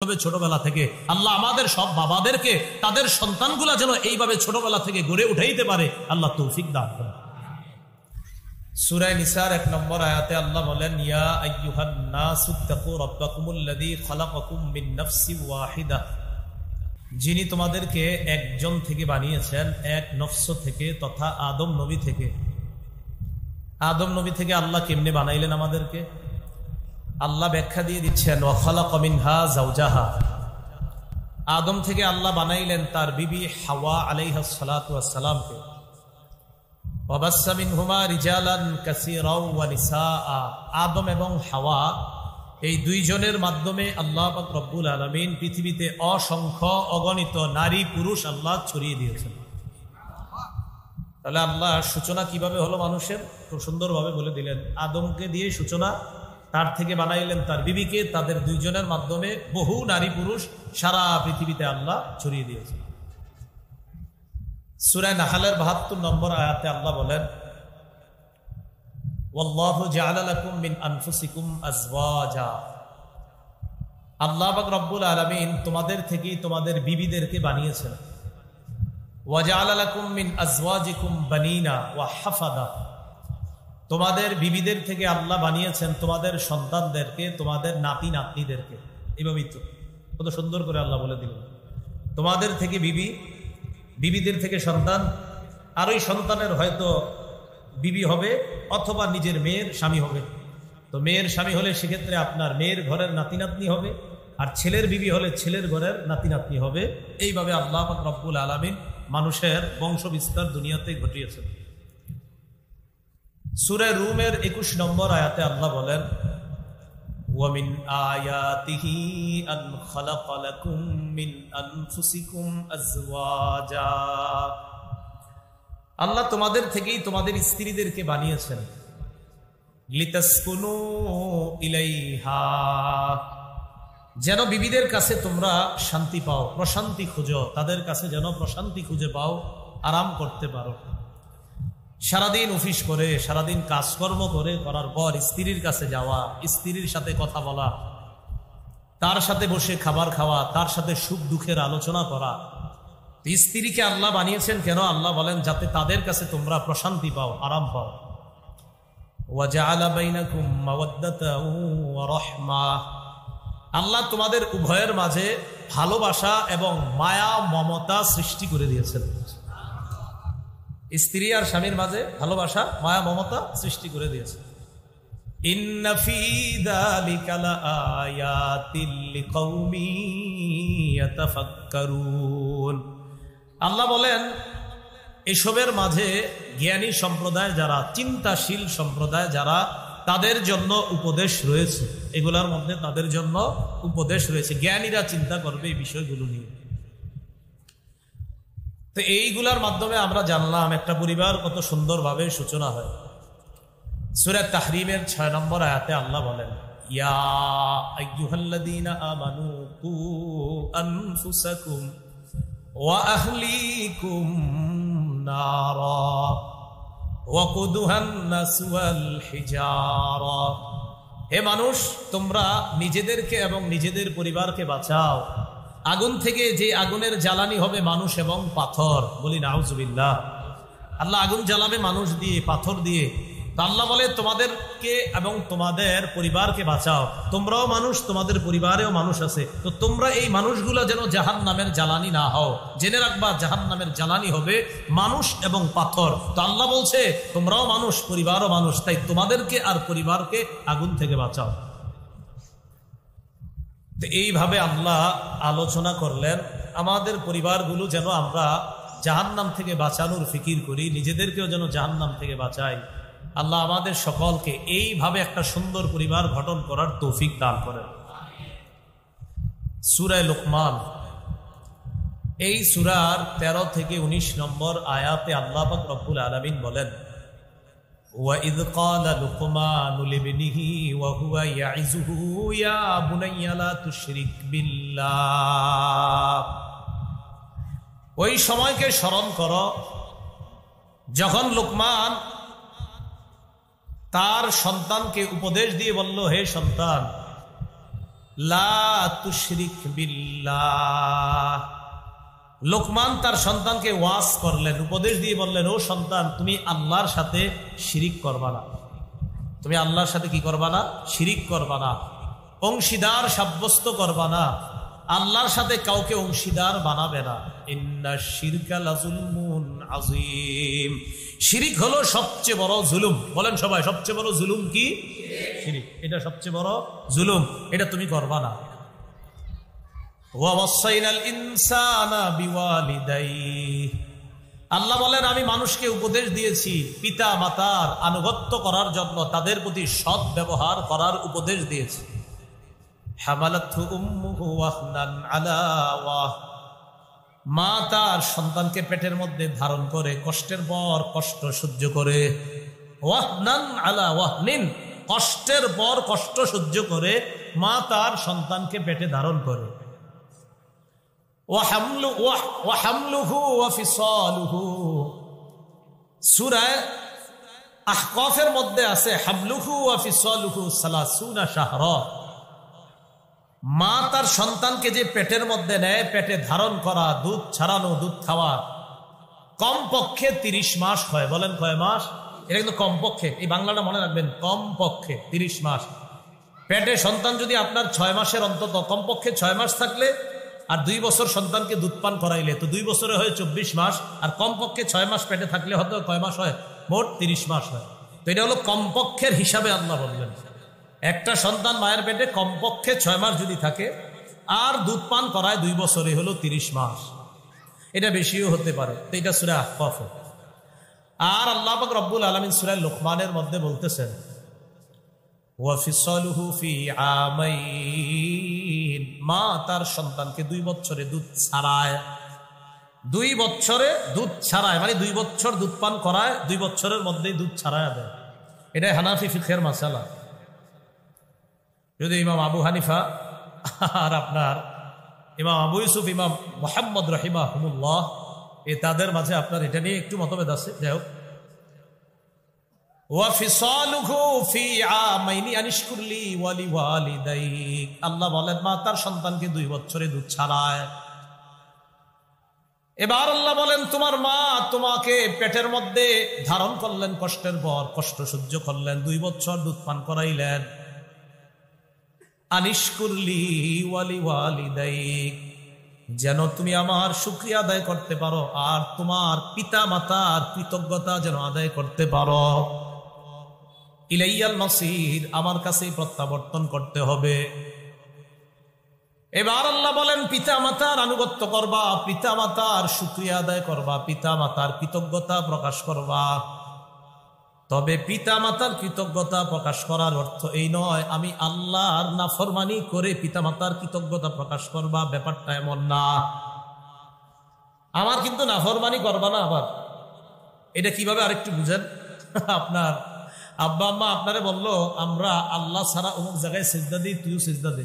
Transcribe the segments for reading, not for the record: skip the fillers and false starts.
হবে ছোটবেলা থেকে। আল্লাহ আমাদের সব বাবাদেরকে তাদের সন্তানগুলা যেন এইভাবে ছোটবেলা থেকে গড়ে উঠাইতে পারে, আল্লাহ তৌফিক দান করেন। সূরা নিসার 1 নম্বর আয়াতে আল্লাহ বলেন, ইয়া আইয়ুহান নাসু তাকু রাব্বাকুমুল্লাযী খালাকাকুম মিন নাফসিন ওয়াহিদা, যিনি তোমাদেরকে একজন থেকে বানিয়েছেন, এক নফস থেকে, তথা আদম নবী থেকে। আদম নবী থেকে আল্লাহ কেমনে বানাইলেন আমাদেরকে? আল্লাহ ব্যাখ্যা দিয়ে দিচ্ছেন, ওয়া খালাকা মিনহা যাওজাহা, আদম থেকে আল্লাহ বানাইলেন তার বিবি হাওয়া আলাইহাস সালাতু ওয়াস সালামকে। ওয়া বাসসা মিনহুমা রিজালান কাসীরাও ওয়া নিসাআ, আদম এবং হাওয়া এই দুইজনের মাধ্যমে আল্লাহ পাক রব্বুল আলামিন পৃথিবীতে অসংখ্য অগণিত নারী পুরুষ আল্লাহ ছড়িয়ে দিয়েছেন। তাহলে আল্লাহ সূচনা কিভাবে হলো মানুষের, খুব সুন্দরভাবে বলে দিলেন। আদমকে দিয়ে সূচনা, তার থেকে বানাইলেন তার বিবিকে, তাদের দুইজনের মাধ্যমে বহু নারী পুরুষ সারা পৃথিবীতে আল্লাহ ছড়িয়ে দিয়েছেন। সূরা নাহলের 72 নম্বর আয়াতে আল্লাহ বলেন, ওয়াল্লাহু জাআলা লাকুম মিন আনফুসিকুম আজওয়াজা, আল্লাহ পাক রব্বুল আলামিন তোমাদের থেকেই তোমাদের বিবিদেরকে বানিয়েছেন। ওয়া জাআলা লাকুম মিন আজওয়াজিকুম বানিনা ওয়া হাফাদা, তোমাদের বিবিদের থেকে আল্লাহ বানিয়েছেন তোমাদের সন্তানদেরকে, তোমাদের নাতি নাতনিদেরকে। এইভাবেই তো কত সুন্দর করে আল্লাহ বলে দিলেন, তোমাদের থেকে বিবি, বিবিদের থেকে সন্তান, আর ওই সন্তানের হয়তো বিবি হবে অথবা নিজের মেয়ের স্বামী হবে। তো মেয়ের স্বামী হলে সেক্ষেত্রে আপনার মেয়ের ঘরের নাতি নাতনি হবে, আর ছেলের বিবি হলে ছেলের ঘরের নাতি নাতনি হবে। এইভাবে আল্লাহ পাক রব্বুল আলামিন মানুষের বংশ বিস্তার দুনিয়াতে ঘটিয়েছেন। সূরা রুমের 21 নম্বর আয়াতে আল্লাহ বলেন, ওয়া মিন আয়াতিহি আন খালাকা লাকুম মিন আনফুসিকুম আজওয়াজা, আল্লাহ তোমাদের থেকেই তোমাদের স্ত্রীদেরকে বানিয়েছেন। লিতাসকুনু ইলাইহা, যেন বিবিদের কাছে তোমরা শান্তি পাও, প্রশান্তি খুঁজো, তাদের কাছে যেন প্রশান্তি খুঁজে পাও, আরাম করতে পারো। সারাদিন অফিস করে, সারাদিন কাজকর্ম করে করার পর স্ত্রীর কাছে যাওয়া, স্ত্রীর সাথে কথা বলা, তার সাথে বসে খাবার খাওয়া, তার সাথে সুখ দুঃখের আলোচনা করা। স্ত্রীকে আল্লাহ বানিয়েছেন কেন? আল্লাহ বলেন যাতে তাদের কাছে তোমরা প্রশান্তি পাও, আরাম পাও। ওয়া জাআলা বাইনাকুম মাওয়াদ্দাতাও ওয়া রাহমা, আল্লাহ তোমাদের উভয়ের মাঝে ভালোবাসা এবং মায়া মমতা সৃষ্টি করে দিয়েছেন। স্ত্রী আর স্বামীর মাঝে ভালোবাসা, মায়া মমতা সৃষ্টি করে দিয়েছে। ইন্না ফী যালিকা লাআয়াতিল লিকাওমিন ইয়াতাফাক্কারুন, আল্লাহ বলেন এসবের মাঝে জ্ঞানী সম্প্রদায় যারা, চিন্তাশীল সম্প্রদায় যারা, তাদের জন্য উপদেশ রয়েছে। এগুলোর মধ্যে তাদের জন্য উপদেশ রয়েছে, জ্ঞানীরা চিন্তা করবে এই বিষয়গুলো নিয়ে। তো এইগুলার মাধ্যমে আমরা জানলাম একটা পরিবার কত সুন্দরভাবে সূচনা হয়। সূরা তাহরিমের 6 নম্বর আয়াতে আল্লাহ বলেন, ইয়া আইয়ুহাল্লাযীনা আমানু কু আনফুসাকুম ওয়া আহলিকুম নারা ওয়াকুদুহান নাস ওয়াল হিজারা, হে মানুষ তোমরা নিজেদেরকে এবং নিজেদের পরিবারকে বাঁচাও আগুন থেকে, যে আগুনের জ্বালানি হবে মানুষ এবং পাথর। বলি নাউজুবিল্লাহ, আল্লাহ আগুন জ্বালাবে মানুষ দিয়ে, পাথর দিয়ে। তো আল্লাহ বলে তোমাদেরকে এবং তোমাদের পরিবারকে বাঁচাও, তোমরাও মানুষ, তোমাদের পরিবারেও মানুষ আছে, তো তোমরা এই মানুষগুলো যেন জাহান্নামের জ্বালানি না হও। জেনে রাখবা জাহান্নামের জ্বালানি হবে মানুষ এবং পাথর। তো আল্লাহ বলছে তোমরাও মানুষ, পরিবারও মানুষ, তাই তোমাদেরকে আর পরিবারকে আগুন থেকে বাঁচাও। তো এইভাবে আল্লাহ আলোচনা করলেন আমাদের পরিবারগুলো যেন আমরা জাহান্নাম থেকে বাঁচানোর ফিকির করি, নিজেদেরকেও যেন জাহান্নাম থেকে বাঁচাই। আল্লাহ আমাদের সকলকে এইভাবে একটা সুন্দর পরিবার গঠন করার তৌফিক দান করেন। সূরা লুকমান, এই সূরার 13 থেকে 19 নম্বর আয়াতে আল্লাহ পাক রব্বুল আলামিন বলেন, وَإِذْ قَالَ لُقْمَانُ لِابْنِهِ وَهُوَ يَعِظُهُ يَا بُنَيَّ لَا تُشْرِكْ بِاللَّهِ, ওই সময়কে স্মরণ করো যখন লুকমান তার সন্তানকে উপদেশ দিয়ে বলল, হে সন্তান, লা তুশরিক বিল্লাহ। লোকমান তার সন্তানকে ওয়াজ করলেন, উপদেশ দিয়ে বললেন, ও সন্তান, তুমি আল্লাহর সাথে শিরিক করবা না। তুমি আল্লাহর সাথে কি করবা না? শিরিক করবা না, অংশীদার সাব্যস্ত করবা না, আল্লাহর সাথে কাউকে অংশীদার বানাবে না। ইন্নাশ শিরকা লাযুলমুন আযীম। শিরিক হলো সবচেয়ে বড় জুলুম। বলেন সবাই, সবচেয়ে বড় জুলুম কি? শিরিক। এটা সবচেয়ে বড় জুলুম, এটা তুমি করবা না। ওয়া ওয়াসাইনাল ইনসানা বিওয়ালিদাইহি। আল্লাহ বলেন, আমি মানুষকে উপদেশ দিয়েছি পিতা মাতার আনুগত্য করার জন্য, তাদের প্রতি সৎ ব্যবহার করার উপদেশ দিয়েছি। হামালাতহু উম্মুহু ওয়াহনান আলা ওয়াহ। মা তার সন্তানকে পেটের মধ্যে ধারণ করে কষ্টের পর কষ্ট সহ্য করে, ওয়াহনান আলা ওয়াহনিন, কষ্টের পর কষ্ট সহ্য করে মা তার সন্তানকে পেটে ধারণ করে। ওয়াহামলুহু ওয়া ফিসালুহু। সূরা আহকাফের মধ্যে আছে হামলুহু ওয়া ফিসালুহু 30 শাহরা। মা তার সন্তানকে যে পেটের মধ্যে নেয়, পেটে ধারণ করা, দুধ ছাড়ানো, দুধ খাওয়া, কমপক্ষে 30 মাস হয়। বলেন কয় মাস? এটা কিন্তু কমপক্ষে, এই বাংলাটা মনে রাখবেন, কমপক্ষে 30 মাস। পেটে সন্তান যদি আপনার 6 মাসের অন্তত, কমপক্ষে 6 মাস থাকলে, আর 2 বছর সন্তানকে দুধ পান করাইলে তো 2 বছরে হয় 24 মাস, আর কমপক্ষে 6 মাস পেটে থাকলে হয়তো কয় মাস হয়? মোট 30 মাস হয়। তো এটা হলো কমপক্ষের হিসাবে আল্লাহ বললেন। একটা সন্তান মায়ের পেটে কমপক্ষে 6 মাস যদি থাকে আর দুধ পান করায় 2 বছরে, হলো 30 মাস। এটা বেশিও হতে পারে। তো এটা সূরা আহকাফ। আর আল্লাহ পাক রব্বুল আলামিন সূরা লুকমানের মধ্যে বলতেছেন, ওয়া ফিসালুহু ফি আমাইন। মা তার সন্তানকে 2 বছরে দুধ ছাড়ায়। 2 বছরে দুধ ছাড়ায় মানে 2 বছর দুধ পান করায়, 2 বছরের মধ্যেই দুধ ছাড়ায় দেয়। এটা হানাফি ফিকহের মাসালা। যদি ইমাম আবু হানিফা আর আপনার ইমাম আবু ইউসুফ, ইমাম মুহাম্মদ রাহিমাহুমুল্লাহ, তাদের মাঝে আপনার এটা নিয়ে একটু মতভেদ আছে। যাই হোক, ওয়া ফিসালুহু ফি আমাইনি আনিশকুর লি ওয়া লিওয়ালিদাইক। আল্লাহ বলেন, মা তার সন্তানকে 2 বছরে দুধ ছাড়ায়। এবার আল্লাহ বলেন, তোমার মা তোমাকে পেটের মধ্যে ধারণ করলেন, কষ্টের পর কষ্ট সহ্য করলেন, 2 বছর দুধ পান করাইলেন। আনিশকুর লি ওয়া লিওয়ালিদাইক, যেন তুমি আমার শুকরিয়া আদায় করতে পারো আর তোমার পিতা মাতার কৃতজ্ঞতা যেন আদায় করতে পারো। ইলাইয়াল মাসির, আমার কাছেই প্রত্যাবর্তন করতে হবে। এবার আল্লাহ বলেন, পিতা মাতার আনুগত্য করবা, পিতা মাতার শুকরিয়া আদায় করবা, পিতা মাতার কৃতজ্ঞতা প্রকাশ করবা। তবে পিতা মাতার কৃতজ্ঞতা প্রকাশ করার অর্থ এই নয় আমি আল্লাহর নাফরমানি করে পিতা মাতার কৃতজ্ঞতা প্রকাশ করবা, ব্যাপারটা এমন না। আমার কিন্তু নাফরমানি করবা না। আবার এটা কিভাবে আরেকটু বুঝেন। আপনার আব্বা আম্মা আপনারে বললো, আমরা আল্লাহ ছাড়া অমুক জায়গায় সিজদা দিই, তুইও সিজদা দে।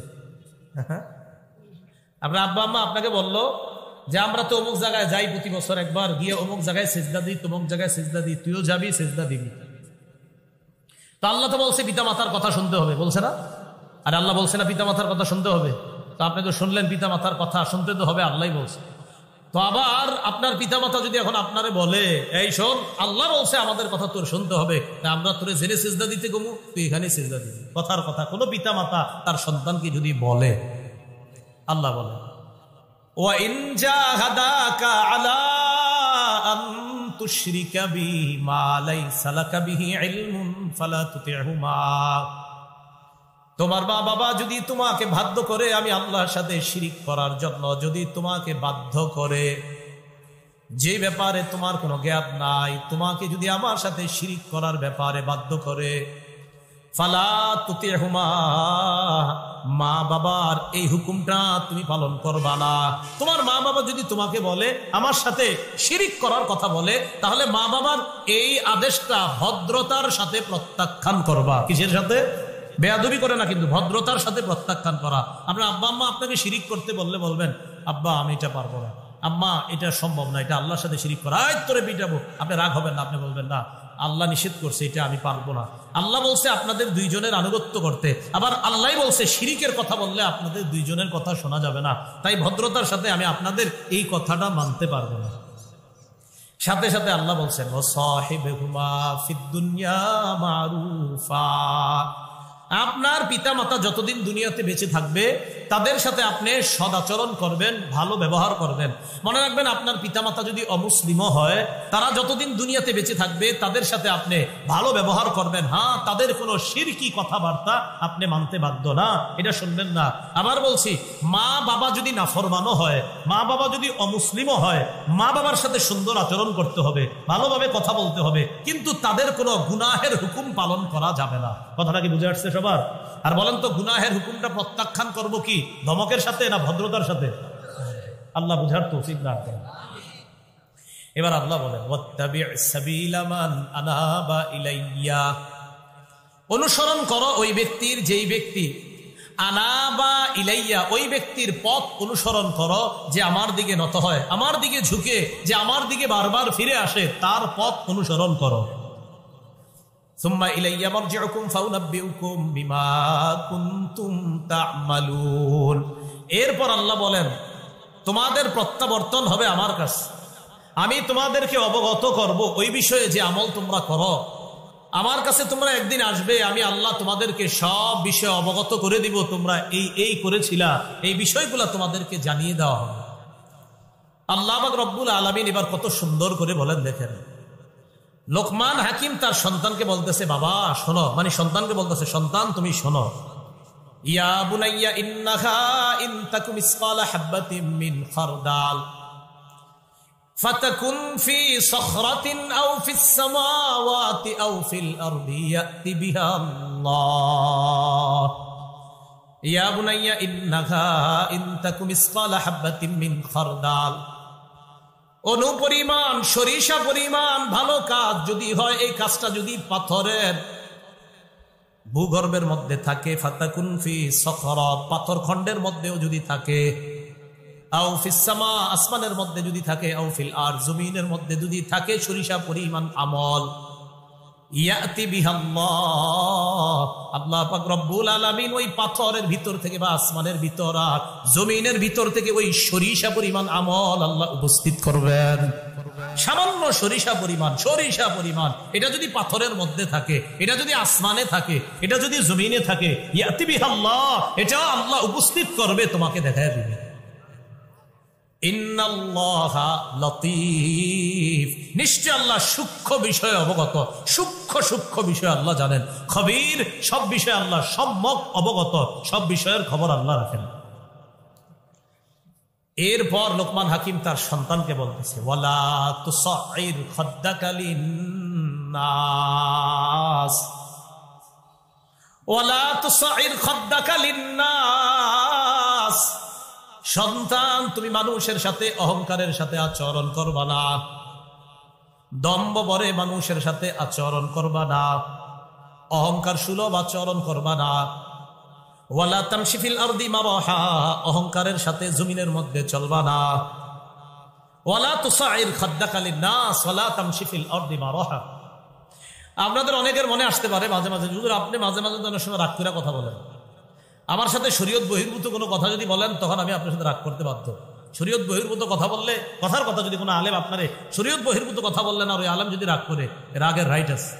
আপনার আব্বা আম্মা আপনাকে বললো যে আমরা তো অমুক জায়গায় যাই প্রতি বছর একবার, গিয়ে অমুক জায়গায় সিজদা দিই, তমুক জায়গায় সিজদা দিই, তুইও যাবি, সিজদা দিবি। তো আল্লাহ তো বলছে পিতা মাতার কথা শুনতে হবে, বলছে না? আর আল্লাহ বলছে না পিতা মাতার কথা শুনতে হবে? তো আপনি তো শুনলেন পিতা মাতার কথা, শুনতে তো হবে, আল্লাহ বলছে। তো আবার আপনার পিতা মাতা যদি এখন আপনারে বলে, এই শোন, আল্লাহ বলছে আমাদের কথা তোর শুনতে হবে, আমরা তোরে জেলে সিজদা দিতে গমু, তুই এখানে সিজদা দিবি। কথার কথা। কোনো পিতা মাতা তার সন্তানকে যদি বলে, আল্লাহ বলে, ওয়া ইন জাহাদাকা আলা আন তুশরিকা বি মা লাইসা লাকা বিহি ইলমুন ফালা তুতি'হুমা। তোমার মা বাবা যদি তোমাকে বাধ্য করে আমি আল্লাহর সাথে শিরিক করার জন্য, যদি তোমাকে বাধ্য করে যে ব্যাপারে তোমার কোনো জ্ঞান নাই, তোমাকে যদি আমার সাথে শিরিক করার ব্যাপারে বাধ্য করে, ফালা তুতি'হুমা, মা বাবার এই হুকুমটা তুমি পালন করবা না। তোমার মা বাবা যদি তোমাকে বলে আমার সাথে শিরিক করার কথা বলে, তাহলে মা বাবার এই আদেশটা ভদ্রতার সাথে প্রত্যাখ্যান করবা। কিসের সাথে? বেয়াদবি করে না, কিন্তু ভদ্রতার সাথে প্রত্যাখ্যান করা। আপনার আব্বা আম্মা আপনাকে শিরিক করতে বললে বলবেন, আব্বা আমি এটা পারবো না, আম্মা এটা সম্ভব না, এটা আল্লাহর সাথে শিরিক করা, তোরে পিটাবো। আপনি রাগ হবেন না, আপনি বলবেন না আল্লাহ নিষেধ করছে, এটা আমি পারবো না। আল্লাহ বলছে আপনাদের দুইজনের আনুগত্য করতে, আবার আল্লাহ বলছে শিরিকের কথা বললে আপনাদের দুইজনের কথা শোনা যাবে না, তাই ভদ্রতার সাথে আমি আপনাদের এই কথাটা মানতে পারবো না। সাথে সাথে আল্লাহ বলছেন ওয়াসাহিবহুমা ফিদ দুনিয়া মারুফা, আপনার পিতা মাতা যতদিন দুনিয়াতে বেঁচে থাকবে তাদের সাথে আপনি সদাচরণ করবেন, ভালো ব্যবহার করবেন। মনে রাখবেন আপনার পিতামাতা যদি অমুসলিমও হয়, তারা যতদিন দুনিয়াতে বেঁচে থাকবে তাদের সাথে আপনি ভালো ব্যবহার করবেন। হ্যাঁ, তাদের কোনো শিরকি কথাবার্তা আপনি মানতে বাধ্য না, এটা শুনবেন না। আবার বলছি, মা বাবা যদি নাফরমানও হয়, মা বাবা যদি অমুসলিমও হয়, মা বাবার সাথে সুন্দর আচরণ করতে হবে, ভালোভাবে কথা বলতে হবে, কিন্তু তাদের কোনো গুনাহের হুকুম পালন করা যাবে না। কথাটা কি বুঝে আসছে সবার? আর বলেন তো, গুনাহের হুকুমটা প্রত্যাখ্যান করবো কি ধমকের সাথে না ভদ্রতার সাথে? আল্লাহ বুঝার তৌফিক দান করেন। এবার আল্লাহ বলেন ওয়াত্তাবি' সাবিলা মান আনাবা ইলাইয়া, অনুসরণ করো ওই ব্যক্তির, যেই ব্যক্তি আনাবা ইলাইয়া, ওই ব্যক্তির পথ অনুসরণ করো যে আমার দিকে নত হয়, আমার দিকে ঝুঁকে, যে আমার দিকে বারবার ফিরে আসে, তার পথ অনুসরণ করো। সুম্মা ইলাইয়া মারজিউকুম ফাউনাব্বিউকুম বিমা কুনতুম তা'মালুন, এরপর আল্লাহ বলেন তোমাদের প্রত্যাবর্তন হবে আমার কাছে, আমি তোমাদেরকে অবগত করব ওই বিষয়ে যে আমল তোমরা করো। আমার কাছে তোমরা একদিন আসবে, আমি আল্লাহ তোমাদেরকে সব বিষয়ে অবগত করে দিব, তোমরা এই করেছিলা, এই বিষয়গুলো তোমাদেরকে জানিয়ে দেওয়া হবে। আল্লাহ পাক রব্বুল আলামিন এবার কত সুন্দর করে বলেন, দেখেন লোকমান হাকিম তার সন্তানকে বলতেছে বাবা শোনো, মানে সন্তানকে বলতেছে সন্তান তুমি শোনো, ইয়া বুনাইয়া ইন্নাহা ইন তাকু মিসকালা হাববাতিন মিন খারদাল ফাতাকুন ফি সখরাতিন আও ফিস সামাওয়াতি আও ফিল আরদি ইয়াতি বিহা আল্লাহ, ইয়া বুনাইয়া ইন্নাহা ইন তাকু মিসকালা হাববাতিন মিন খারদাল, অনুপরিমাণ সরিষা পরিমাণ ভালো কাজ যদি হয়, এই কাজটা যদি পাথরের ভূগর্ভের মধ্যে থাকে, ফাতাকুন ফি সখরা, পাথর খণ্ডের মধ্যেও যদি থাকে, আও ফিস সামা, আসমানের মধ্যে যদি থাকে, আও ফিল আর, জমিনের মধ্যে যদি থাকে সরিষা পরিমাণ আমল, ইয়াতি বিহাল্লাহ, আল্লাহ পাক রব্বুল আলামিন ওই পাথরের ভিতর থেকে বা আসমানের ভিতর আর জমিনের ভিতর থেকে ওই সরিষা পরিমাণ আমল আল্লাহ উপস্থিত করবেন। সামান্য সরিষা পরিমাণ, এটা যদি পাথরের মধ্যে থাকে, এটা যদি আসমানে থাকে, এটা যদি জমিনে থাকে, ইয়াতি বিহাল্লাহ, এটাও আল্লাহ উপস্থিত করবে, তোমাকে দেখায় দিবে। ইন্নাল্লাহা লতীফ, নিশ্চয় আল্লাহ সূক্ষ্ম বিষয়ে অবগত, সূক্ষ্ম বিষয় আল্লাহ জানেন, খবীর, সব বিষয়ে আল্লাহ সম্যক অবগত, সব বিষয়ের খবর আল্লাহ রাখেন। এরপর লোকমান হাকিম তার সন্তানকে বলতেছে ওয়ালা তুসাইর খাদ্দাকা লিন্নাস, ওয়ালা তুসাইর খাদ্দাকা লিন্নাস, সন্তান তুমি মানুষের সাথে অহংকারের সাথে আচরণ করবা না, দম্ভ ভরে মানুষের সাথে আচরণ করবা না, অহংকার সুলভ আচরণ করবা না, ওয়ালা তামশি ফিল আরদি মারাহা, অহংকারের সাথে জমিনের মধ্যে চলবা না, ওয়ালা তুসাইর খাদ্দাকা লিন্নাস ওয়ালা তামশি ফিল আরদি মারাহা। আপনাদের অনেকের মনে আসতে পারে মাঝে মাঝে, হুজুর আপনি মাঝে মাঝে অনেক সময় রাগ করে কথা বলেন, আমার সাথে শরীয়ত বহির্ভূত কোনো কথা যদি বলেন তখন আমি আপনার সাথে রাগ করতে বাধ্য। শরীয়ত বহির্ভূত কথা বললে, কথার কথা যদি কোনো আলেম আপনারে শরীয়ত বহির্ভূত কথা বললেন আর ওই আলেম যদি রাগ করে, রাগের রাইট আছে।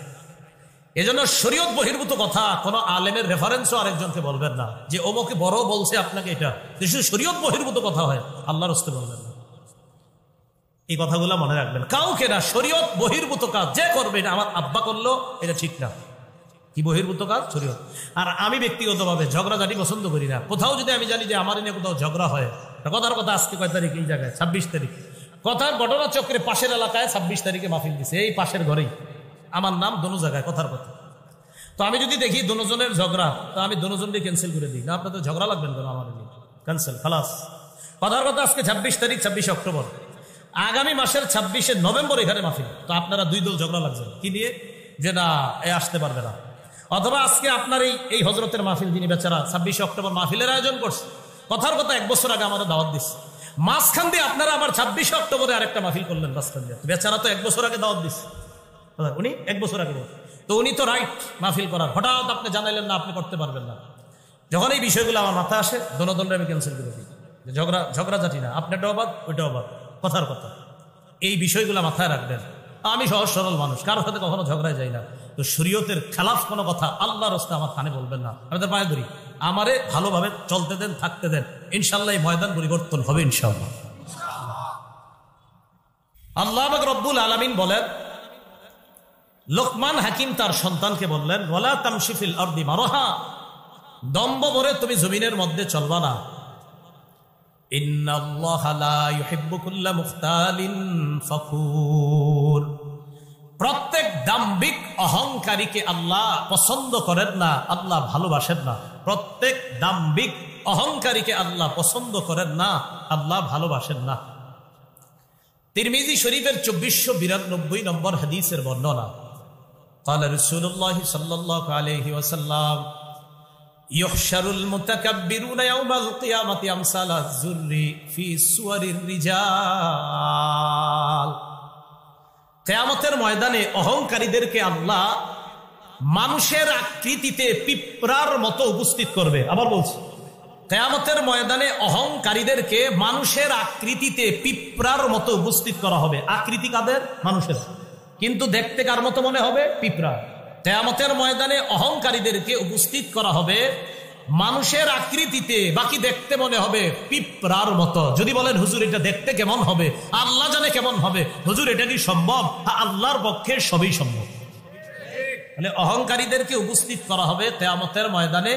এজন্য শরীয়ত বহির্ভূত কথা কোনো আলেমের রেফারেন্সও আরেকজনকে বলবেন না, যে ওমকে বড় বলছে আপনাকে, এটা শুধু শরীয়ত বহির্ভূত কথা হয়, আল্লাহর রাস্তে বলবেন না। এই কথাগুলো মনে রাখবেন, কাউকে না, শরীয়ত বহির্ভূত কাজ যে করবে, এটা আমার আব্বা করলো এটা ঠিক না, কি বহির্ভূত কাজ শরীয়ত। আর আমি ব্যক্তিগতভাবে ঝগড়াঝাটি পছন্দ করি না। কোথাও যদি আমি জানি যে আমার এনে কোথাও ঝগড়া হয়, কথার কথা আজকে কয় তারিখ, এই জায়গায় 26 তারিখ, কথার ঘটনা চক্রে পাশের এলাকায় 26 তারিখে মাহফিল দিছে, এই পাশের ঘরেই আমার নাম দোনো জায়গায়, কথার কথা। তো আমি যদি দেখি দোনোজনের ঝগড়া, তো আমি দোনোজনকে ক্যান্সেল করে দিই, না আপনাদের ঝগড়া লাগবেন কেন, আমার ক্যান্সেল, খালাস। কথার কথা আজকে 26 তারিখ, 26 অক্টোবর, আগামী মাসের 26 নভেম্বর এখানে মাহফিল, তো আপনারা দুই দল ঝগড়া লাগছেন কি নিয়ে, যে না এ আসতে পারবে না। অথবা আজকে আপনার এই হজরতের মাহফিল, যিনি বেচারা 26 অক্টোবর মাহফিলের আয়োজন করছে, কথার কথা 1 বছর আগে আমাদের দাওয়াত দিচ্ছে, মাঝখান দিয়ে আপনারা আবার 26 অক্টোবরে আরেকটা মাহফিল করলেন মাঝখান দিয়ে। বেচারা তো 1 বছর আগে দাওয়াত দিচ্ছে, উনি 1 বছর আগে, তো উনি তো রাইট মাহফিল করার, হঠাৎ আপনি জানাইলেন না আপনি করতে পারবেন না। যখন এই বিষয়গুলো আমার মাথায় আসে দলদলরে আমি ক্যান্সেল করে দিই, ঝগড়াঝাটি না, আপনারটাও অবাদ ওইটাও অবাদ, কথার কথা। এই বিষয়গুলো মাথায় রাখবেন। আমি সহজ সরল মানুষ, কারোর সাথে কখনো ঝগড়ায় যাই না। তো শরীয়তের খেলাফ কোনো কথা আল্লাহর রাস্তায় আমার কানে বলবেন না, আমাদের পায়ে ধরি, আমারে ভালোভাবে চলতে দেন, থাকতে দেন, ইনশাল্লাহ এই ময়দান পরিবর্তন হবে ইনশাল্লাহ। আল্লাহ রব্বুল আলামিন বলেন, লোকমান হাকিম তার সন্তানকে বললেন, ওয়ালা তামশি ফিল আরদি মারহা, দম্ভ ভরে তুমি জমিনের মধ্যে চলবা না। ইন্নাল্লাহা লা ইউহিব্বু কুল্লা মুখতালিন ফাখুর, প্রত্যেক দাম্ভিক অহংকারীকে আল্লাহ পছন্দ করেন না, আল্লাহ ভালোবাসেন না। প্রত্যেক দাম্ভিক অহংকারীকে আল্লাহ পছন্দ করেন না, আল্লাহ ভালোবাসেন না। তিরমিজি শরীফের 2492 নম্বর হাদিসের বর্ণনা, قال رسول الله صلى الله عليه وسلم يحشر المتكبرون يوم القيامة أمثال الذر في صور الرجال। কিয়ামতের ময়দানে অহংকারীদেরকে আল্লাহ মানুষের আকৃতিতে পিঁপড়ার মতো উপস্থিত করবে। আবার বলছি, কিয়ামতের ময়দানে অহংকারীদেরকে মানুষের আকৃতিতে পিঁপড়ার মতো উপস্থিত করা হবে। আকৃতি কাদের? মানুষের, কিন্তু দেখতে কার মতো মনে হবে? পিঁপড়া। কিয়ামতের ময়দানে অহংকারীদেরকে উপস্থিত করা হবে মানুষের আকৃতিতে, বাকি দেখতে মনে হবে পিঁপড়ার মতো। যদি বলেন হুজুর এটা দেখতে কেমন হবে, আল্লাহ জানে কেমন হবে, হুজুর এটা কি সম্ভব? আল্লাহর পক্ষে সবই সম্ভব। মানে অহংকারীদেরকে উপস্থিত করা হবে কিয়ামতের ময়দানে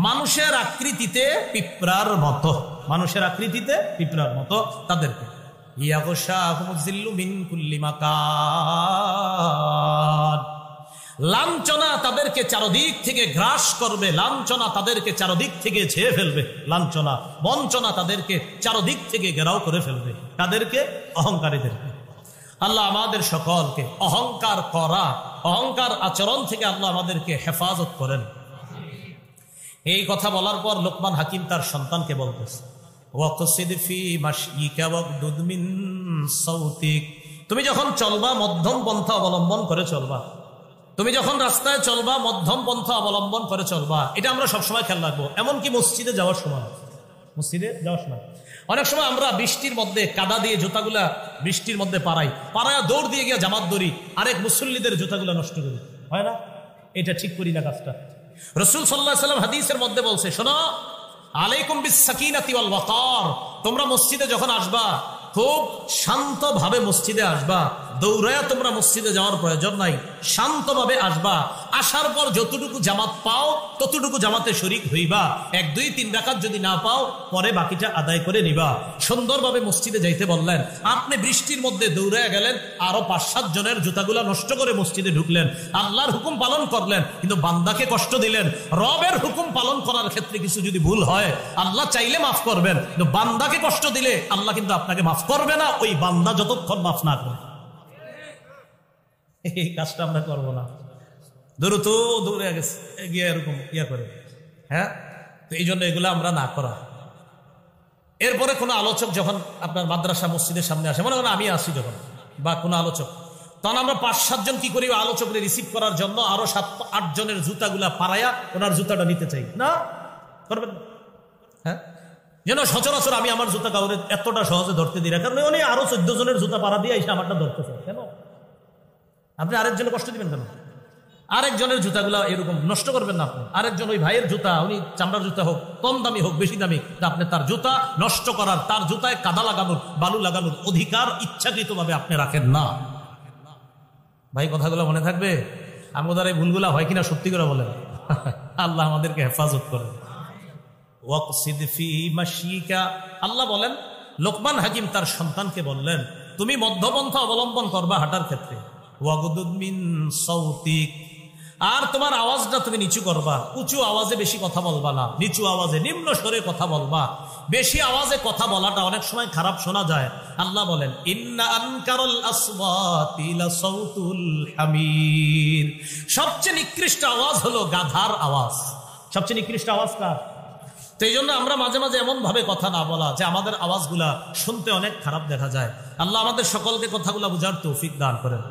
মানুষের আকৃতিতে পিঁপড়ার মতো, মানুষের আকৃতিতে পিঁপড়ার মতো তাদেরকে। লাঞ্ছনা তাদেরকে চারদিক থেকে গ্রাস করবে, লাঞ্ছনা তাদেরকে চারদিক থেকে ছেয়ে ফেলবে, লাঞ্ছনা বঞ্চনা তাদেরকে চারদিক থেকে ঘেরাও করে ফেলবে। তাদেরকে? অহংকারীদেরকে। আল্লাহ আমাদের সকলকে অহংকার করা, অহংকার আচরণ থেকে আল্লাহ আমাদেরকে হেফাজত করেন। এই কথা বলার পর লোকমান হাকিম তার সন্তানকে বলতেছে, তুমি যখন চলবা মধ্যম পন্থা অবলম্বন করে চলবা, তুমি যখন রাস্তায় চলবা মধ্যম পন্থা অবলম্বন করে চলবা। এটা আমরা সবসময় খেয়াল রাখবো। এমনকি মসজিদে যাওয়ার সময়, মসজিদে যাওয়ার সময় অনেক সময় আমরা বৃষ্টির মধ্যে কাদা দিয়ে জুতাগুলা বৃষ্টির মধ্যে পাড়ায় দৌড় দিয়ে গিয়ে জামাত ধরি, আরেক মুসল্লিদের জুতাগুলা নষ্ট করি, হয় না? এটা ঠিক করি না কাজটা। রাসূল সাল্লাল্লাহু আলাইহি ওয়াসাল্লাম হাদিসের মধ্যে বলছে, শোনো, আলাইকুম বিস সাকিনাতি ওয়াল ওয়াকার, তোমরা মসজিদে যখন আসবা খুব শান্তভাবে মসজিদে আসবা, দৌড়ায়া তোমরা মসজিদে যাওয়ার প্রয়োজন নাই, শান্তভাবে আসবা। আসার পর যতটুকু জামাত পাও ততটুকু জামাতে শরীক হইবা। 1, 2, 3 রাকাত যদি না পাও পরে বাকিটা আদায় করে নিবা। সুন্দরভাবে মসজিদে যাইতে বললেন। আপনি বৃষ্টির মধ্যে দৌড়ায়া গেলেন, আরো 5-7 জনের জুতাগুলা নষ্ট করে মসজিদে ঢুকলেন, আল্লাহর হুকুম পালন করলেন, কিন্তু বান্দাকে কষ্ট দিলেন। রবের হুকুম পালন করার ক্ষেত্রে কিছু যদি ভুল হয় আল্লাহ চাইলে মাফ করবেন, কিন্তু বান্দাকে কষ্ট দিলে আল্লাহ কিন্তু আপনাকে মাফ করবে না, ওই বান্দা যতক্ষণ মাফ না করে। এই কাজটা আমরা করবো না। দৌড়ে গেছে গিয়ে এরকম করে, হ্যাঁ। তো এই জন্য এগুলো আমরা না করা। এরপরে কোনো আলোচক যখন আপনার মাদ্রাসা মসজিদের সামনে আসে, মনে করেন আমি আসি যখন, বা কোনো আলোচক, তখন আমরা 5-7 জন কি করি, আলোচককে রিসিভ করার জন্য আরো 7-8 জনের জুতাগুলা পাড়াইয়া ওনার জুতাটা নিতে চাই না, করবেন না, হ্যাঁ। যেন সচরাচর আমি আমার জুতা কাউরে এতটা সহজে ধরতে দিই না, কারণ উনি আরো 14 জনের জুতা পাড়া দিয়ে এসে আমারটা ধরতে চায়। কেন আপনি আরেকজনের কষ্ট দিবেন? কেন আরেকজনের জুতাগুলা এরকম নষ্ট করবেন না আপনি? আরেকজন ওই ভাইয়ের জুতা, উনি চামড়ার জুতা হোক, কম দামি হোক, বেশি দামি, আপনি তার জুতা নষ্ট করার, তার জুতায় কাদা লাগানোর, বালু লাগানোর অধিকার ইচ্ছাকৃতভাবে আপনি রাখেন না। ভাই কথাগুলো মনে থাকবে? আমাদের এই ভুলগুলা হয় কিনা সত্যি করে বলেন। আল্লাহ আমাদেরকে হেফাজত করেন। আল্লাহ বলেন, লোকমান হাকিম তার সন্তানকে বললেন, তুমি মধ্যপন্থা অবলম্বন করবা হাঁটার ক্ষেত্রে। ওয়াগুদুদ মিন সাউতিক, আর তোমার আওয়াজটা তুমি নিচু করবা। উঁচু আওয়াজে বেশি কথা বলবা না, নিচু আওয়াজে নিম্ন স্বরে কথা বলবা। বেশি আওয়াজে কথা বলাটা অনেক সময় খারাপ শোনা যায়। আল্লাহ বলেন, ইন্না আনকারাল আসওয়াতি লাসাউতুল হামির, সবচেয়ে নিকৃষ্ট আওয়াজ হলো গাধার আওয়াজ। সবচেয়ে নিকৃষ্ট আওয়াজ কার? তো এই জন্য আমরা মাঝে মাঝে এমন ভাবে কথা না বলা যে আমাদের আওয়াজগুলা শুনতে অনেক খারাপ দেখা যায়। আল্লাহ আমাদের সকলকে কথাগুলা বুঝার তৌফিক দান করেন।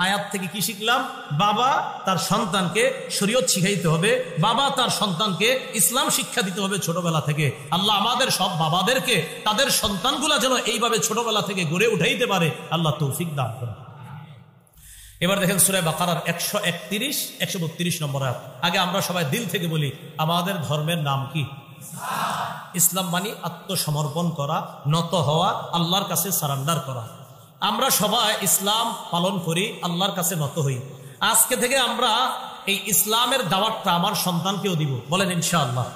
আয়াত থেকে কি শিখলাম? বাবা তার সন্তানকে শরীয়ত শিখাইতে হবে, বাবা তার সন্তানকে ইসলাম শিক্ষা দিতে হবে ছোটবেলা থেকে। আল্লাহ আমাদের সব বাবাদেরকে তাদের সন্তানগুলা যেন এইভাবে ছোটবেলা থেকে গড়ে উঠাইতে পারে, আল্লাহ তৌফিক দান করেন। এবার দেখেন সূরা বাকারার 131, 132 নম্বর আয়াত। আগে আমরা সবাই দিল থেকে বলি, আমাদের ধর্মের নাম কি? ইসলাম মানে আত্মসমর্পণ করা, নত হওয়া, আল্লাহর কাছে সারেন্ডার করা। আমরা সবাই ইসলাম পালন করি, আল্লাহর কাছে নত হই। আজকে থেকে আমরা এই ইসলামের দাওয়াতটা আমার সন্তানকেও দিব, বলেন ইনশাআল্লাহ।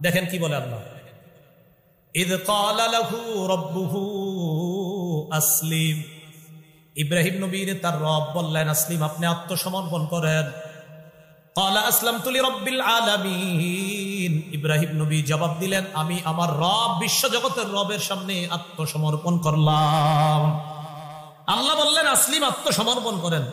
দেখেন কি বলে আল্লাহ, ইয ক্বালা লাহু রাব্বুহু আসলিম। ইব্রাহিম নবীর তার রব বললেন, আসলিম, আপনি আত্মসমর্পণ করেন। ক্বালা আসলামতু লিরাব্বিল আলামিন। ইব্রাহিম নবী জবাব দিলেন, আমি আমার রব, বিশ্বজগতের রবের সামনে আত্মসমর্পণ করলাম। আল্লাহ বললেন আসলিম, আত্মসমর্পণ করেন।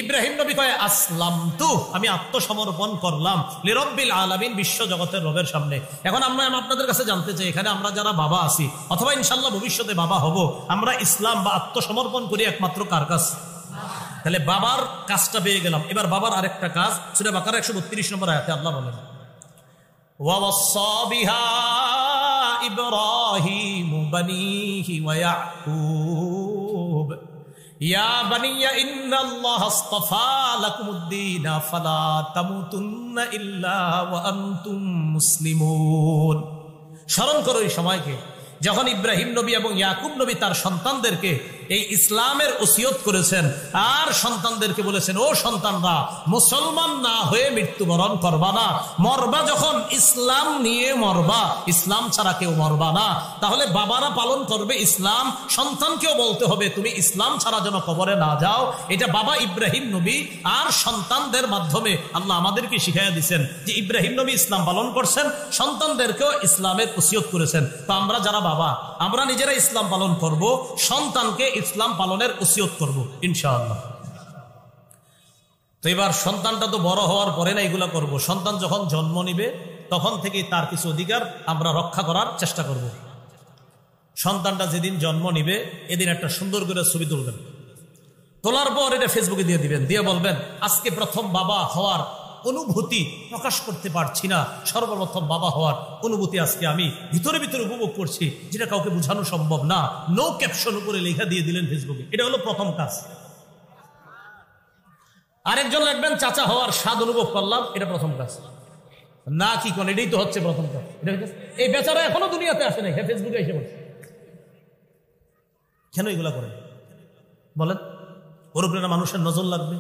ইব্রাহিম নবী কয় আসলামতু, আমি আত্মসমর্পণ করলাম লিরাব্বিল আলামিন, বিশ্বজগতের রবের সামনে। এখন আমরা আপনাদের কাছে জানতে চাই, এখানে আমরা যারা বাবা আছি অথবা ইনশাআল্লাহ ভবিষ্যতে বাবা হব, আমরা ইসলাম বা আত্মসমর্পণ করি একমাত্র কার কাছে? তাহলে বাবার কাজটা পেয়ে গেলাম। এবার বাবার আরেকটা কাজ, সূরা বাকারা 132 নম্বর আয়াতে আল্লাহ বলেন, ওয়াওয়াসসা বিহা ইব্রাহিমু বানিহি ওয়া ইয়াকুব ইয়া বানিয়া ইন্নাল্লাহা আসতাফা লাকুমুদ-দীন ফালা তামুতুন্না ইল্লা ওয়া আনতুম মুসলিমুন। স্মরণ করো এই সময়কে যখন ইব্রাহিম নবী এবং ইয়াকুব নবী তার সন্তানদেরকে এই ইসলামের ওসিয়ত করেছেন, আর সন্তানদেরকে বলেছেন, ও সন্তানরা, মুসলমান না হয়ে মৃত্যুবরণ করবা না, মরবা যখন ইসলাম নিয়ে মরবা, ইসলাম ছাড়া কেউ মরবা না। তাহলে বাবারা পালন করবে ইসলাম, সন্তানকেও বলতে হবে তুমি ইসলাম ছাড়া যেন কবরে না যাও। এটা বাবা ইব্রাহিম নবী আর সন্তানদের মাধ্যমে আল্লাহ আমাদেরকে শিখাইয়া দিচ্ছেন যে ইব্রাহিম নবী ইসলাম পালন করছেন, সন্তানদেরকেও ইসলামের ওসিয়ত করেছেন। তো আমরা যারা বাবা, আমরা নিজেরা ইসলাম পালন করব, সন্তানকে ইসলাম পালনের ওসিয়ত করব ইনশাআল্লাহ। তো এবার সন্তানটা তো বড় হওয়ার পরে না এগুলা করব, সন্তান যখন জন্ম নিবে তখন থেকে তার কিছু অধিকার আমরা রক্ষা করার চেষ্টা করব। সন্তানটা যেদিন জন্ম নিবে এদিন একটা সুন্দর করে ছবি তুলবেন, তোলার পর এটা ফেসবুকে দিয়ে দিবেন, দিয়ে বলবেন আজকে প্রথম বাবা হওয়ার অনুভূতি প্রকাশ করতে পারছি না, সর্বপ্রথম বাবা হওয়ার অনুভূতি আজকে আমি ভিতরে ভিতরে উপভোগ করছি, যেটা কাউকে বোঝানো সম্ভব না। নো ক্যাপশন উপরে লেখা দিয়ে দিলেন ফেসবুকে, এটা হলো প্রথম কাজ। আরেকজন লিখবেন চাচা হওয়ার স্বাদ অনুভব করলাম, এটা প্রথম কাজ না। কি কোন এটাই তো হচ্ছে প্রথম কাজ। এই বেচারা এখনো দুনিয়াতে আসে নাই, ফেসবুকে এসে বলছে। কেন এগুলা করেন বলেন? ওর উপরে মানুষের নজর লাগবে।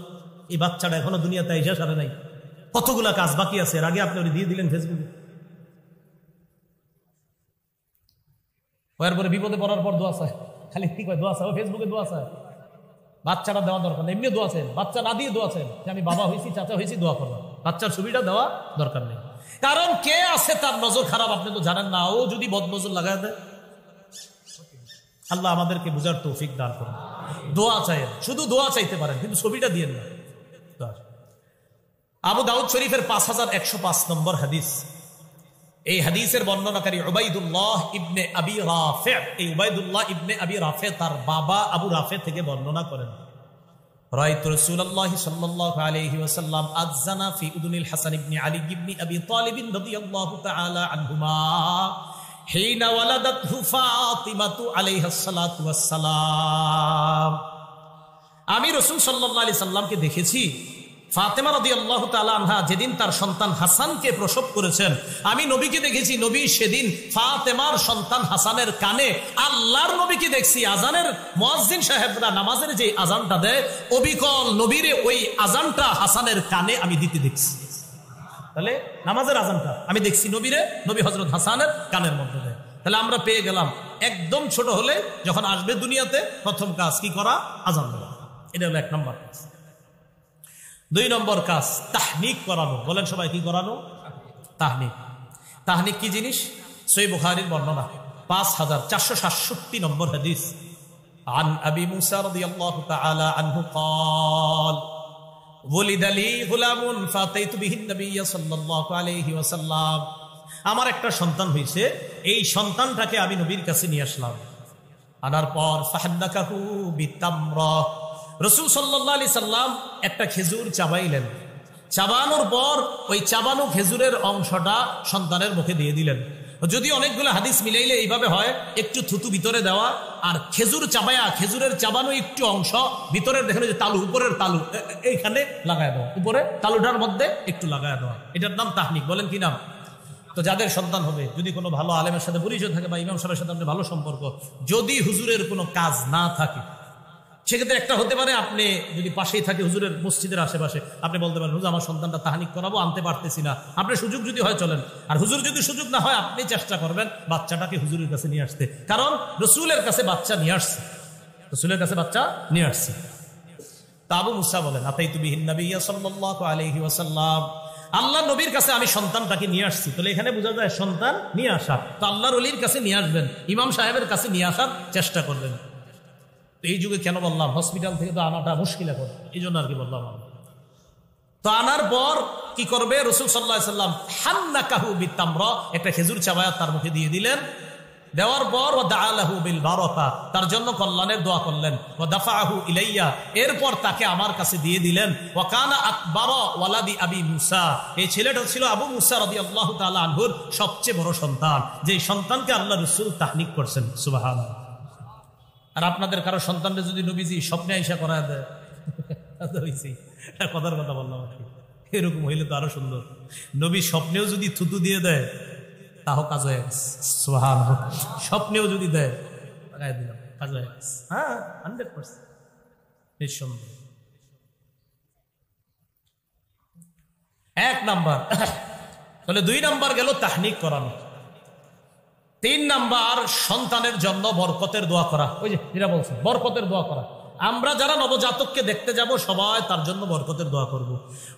এই বাচ্চাটা এখনো দুনিয়াতে এসে সারে নাই, কতগুলা কাজ বাকি আছে, এর আগে আপনি ওরে দিয়ে দিলেন ফেসবুকে। এরপরে বিপদে পড়ার পর দোয়া চায়, খালি কি কয় দোয়া চায়, ফেসবুকে দোয়া চায়। বাচ্চাটা দেওয়া দরকার নেই, এমনি দোয়া চায়, বাচ্চা না দিয়ে দোয়া চায় যে আমি বাবা হয়েছি, চাচা হয়েছি, দোয়া করবো। বাচ্চার ছবিটা দেওয়া দরকার নেই, কারণ কে আছে তার নজর খারাপ আপনি তো জানেন না। ও যদি বদনজর লাগায় দেয়, আল্লাহ আমাদেরকে বুঝার তৌফিক দান করুন। দোয়া চাই, শুধু দোয়া চাইতে পারেন, কিন্তু ছবিটা দিয়েন না। আবু দাউদ শরীফের 5105 নম্বর হাদিস। এই হাদিসের বর্ণনাকারী উবাইদুল্লাহ ইবনে আবি রাফে। এই উবাইদুল্লাহ ইবনে আবি রাফে তার বাবা আবু রাফে থেকে বর্ণনা করেন, রাআইতু রাসূলুল্লাহ সাল্লাল্লাহু আলাইহি ওয়াসাল্লাম আযানা ফি উদুনিল হাসান ইবনে আলী ইবনে আবি তালিব রাদিয়াল্লাহু তাআলা আনহুমা হিনা ওয়ালাদাতহু ফাতিমাতু আলাইহাস সালাতু ওয়াস সালাম। আমি রাসূল সাল্লাল্লাহু আলাইহি সাল্লামকে দেখেছি, ফাতেমা রাদিয়াল্লাহু তাআলা আনহা যেদিন তার সন্তান হাসানকে প্রসব করেছেন, আমি নবীকে দেখেছি। নবী সেদিন ফাতেমার সন্তান হাসানের কানে আল্লাহর নবীকে দেখছি। আজানের মুয়াজ্জিন সাহেবরা নামাজের যে আজানটা দেয়, অবিকল নবীরে ওই আজানটা হাসানের কানে আমি দিতে দেখছি। তাহলে নামাজের আজানটা আমি দেখছি নবীরে, নবী হযরত হাসানের কানের মধ্যে দেয়। তাহলে আমরা পেয়ে গেলাম একদম ছোট হলে যখন আসবে দুনিয়াতে প্রথম কাজ কি করা? আজান দেওয়া। এটা হলো 1 নম্বর কাজ। 2 নম্বর কাজ তাহনিক করানো। বলেন সবাই কি করানো? তাহনিক। তাহনিক কি জিনিস? সহিহ বুখারীর বর্ণনা 5467 নম্বর হাদিস। আন আবি মুসা রাদিয়াল্লাহু তাআলা আনহু قال ولد لي غلام فاتيت به النبي صلى الله عليه وسلم আমার একটা সন্তান হয়েছে, এই সন্তানটাকে আমি নবীর কাছে নিয়ে আসলাম। আনার পর ফাহান্নাকাহু বিতামরা, রাসূল সাল্লাল্লাহু আলাইহি সাল্লাম একটা খেজুর চাবাইলেন। চাবানোর পর ওই চাবানো খেজুরের অংশটা সন্তানের মুখে দিয়ে দিলেন। যদি অনেকগুলো হাদিস মিলাইলে এইভাবে হয়, একটু থুতু ভিতরে দেওয়া আর খেজুর চাবায়া খেজুরের চাবানো একটু অংশ ভিতরের দেখেন যে তালু, উপরের তালু এইখানে লাগায় দেওয়া, উপরে তালুটার মধ্যে একটু লাগায় দেওয়া, এটার নাম তাহনিক। বলেন কি নাম? তো যাদের সন্তান হবে, যদি কোনো ভালো আলেমের সাথে পরিচয় থাকে বা ইমাম সাহেবের সাথে আপনার ভালো সম্পর্ক, যদি হুজুরের কোনো কাজ না থাকে, সেক্ষেত্রে একটা হতে পারে, আপনি যদি পাশেই থাকে হুজুরের মসজিদের আশেপাশে, আপনি বলতে পারেন হুজুর আমার সন্তানটা তাহনিক করাবো, আনতে পারতেছি না। আপনার সুযোগ যদি হয় চলেন, আর হুজুর যদি সুযোগ না হয় আপনি চেষ্টা করবেন বাচ্চাটাকে হুজুরের কাছে নিয়ে আসতে, কারণ রসুলের কাছে বাচ্চা নিয়ে আসছে, রসুলের কাছে বাচ্চা নিয়ে আসছে। তা আবু মুসা বলেন, আতাইতু বিহিন নবিয়্যা সাল্লাল্লাহু আলাইহি ওয়াসাল্লাম, আল্লাহ নবীর কাছে আমি সন্তানটাকে নিয়ে আসছি। তাহলে এখানে বোঝা যায় সন্তান নিয়ে আসা, তো আল্লাহর ওলির কাছে নিয়ে আসবেন, ইমাম সাহেবের কাছে নিয়ে আসার চেষ্টা করবেন। এই যুগে কেন বললাম, হসপিটাল থেকে তো আনাটা মুশকিল এখন, এই জন্য আর কি বললাম। তো আনার পর কি করবে, রাসূল সাল্লাল্লাহু আলাইহি সাল্লাম হান্নাকাহু বিতামরা, একটা খেজুর চাবায়া তার মুখে দিয়ে দিলেন। দেওয়ার পর ওয়া দাআলাহু বিল বারাকা, তার জন্য কল্যাণের দোয়া করলেন। ওয়া দাফাআহু ইলাইয়া, এরপর তাকে আমার কাছে দিয়ে দিলেন। ওয়া কানা আকবারা ওয়ালাদি আবি মুসা, এই ছেলেটা ছিল আবু মুসা রাদিয়াল্লাহু তাআলা আনহুর সবচেয়ে বড় সন্তান, যে সন্তানকে আল্লাহ রাসূল তাহনিক করছেন। সুবহানাল্লাহ। আর আপনাদের কারো সন্তানকে যদি নবীজি স্বপ্নে আইসা করায় দেয়, কথার কথা বললাম আর কি, এরকম হইলে তো আরো সুন্দর। নবী স্বপ্নেও যদি থুতু দিয়ে দেয় তাও কাজ হয়ে গেছে। সুবহানাল্লাহ। স্বপ্নেও যদি দেয় লাগাই দিলাম, কাজ হয়ে গেছে। হ্যাঁ, 100% নিঃসন্দেহ। এক নাম্বার। তাহলে 2 নাম্বার গেল তাহনিক করানো। 3 নাম্বার সন্তানের জন্য বরকতের দোয়া করা। ওই যে যেটা বলছেন, বরকতের দোয়া করা। আমরা যারা নবজাতককে দেখতে যাব সবাই তার জন্য বরকতের দোয়া করব,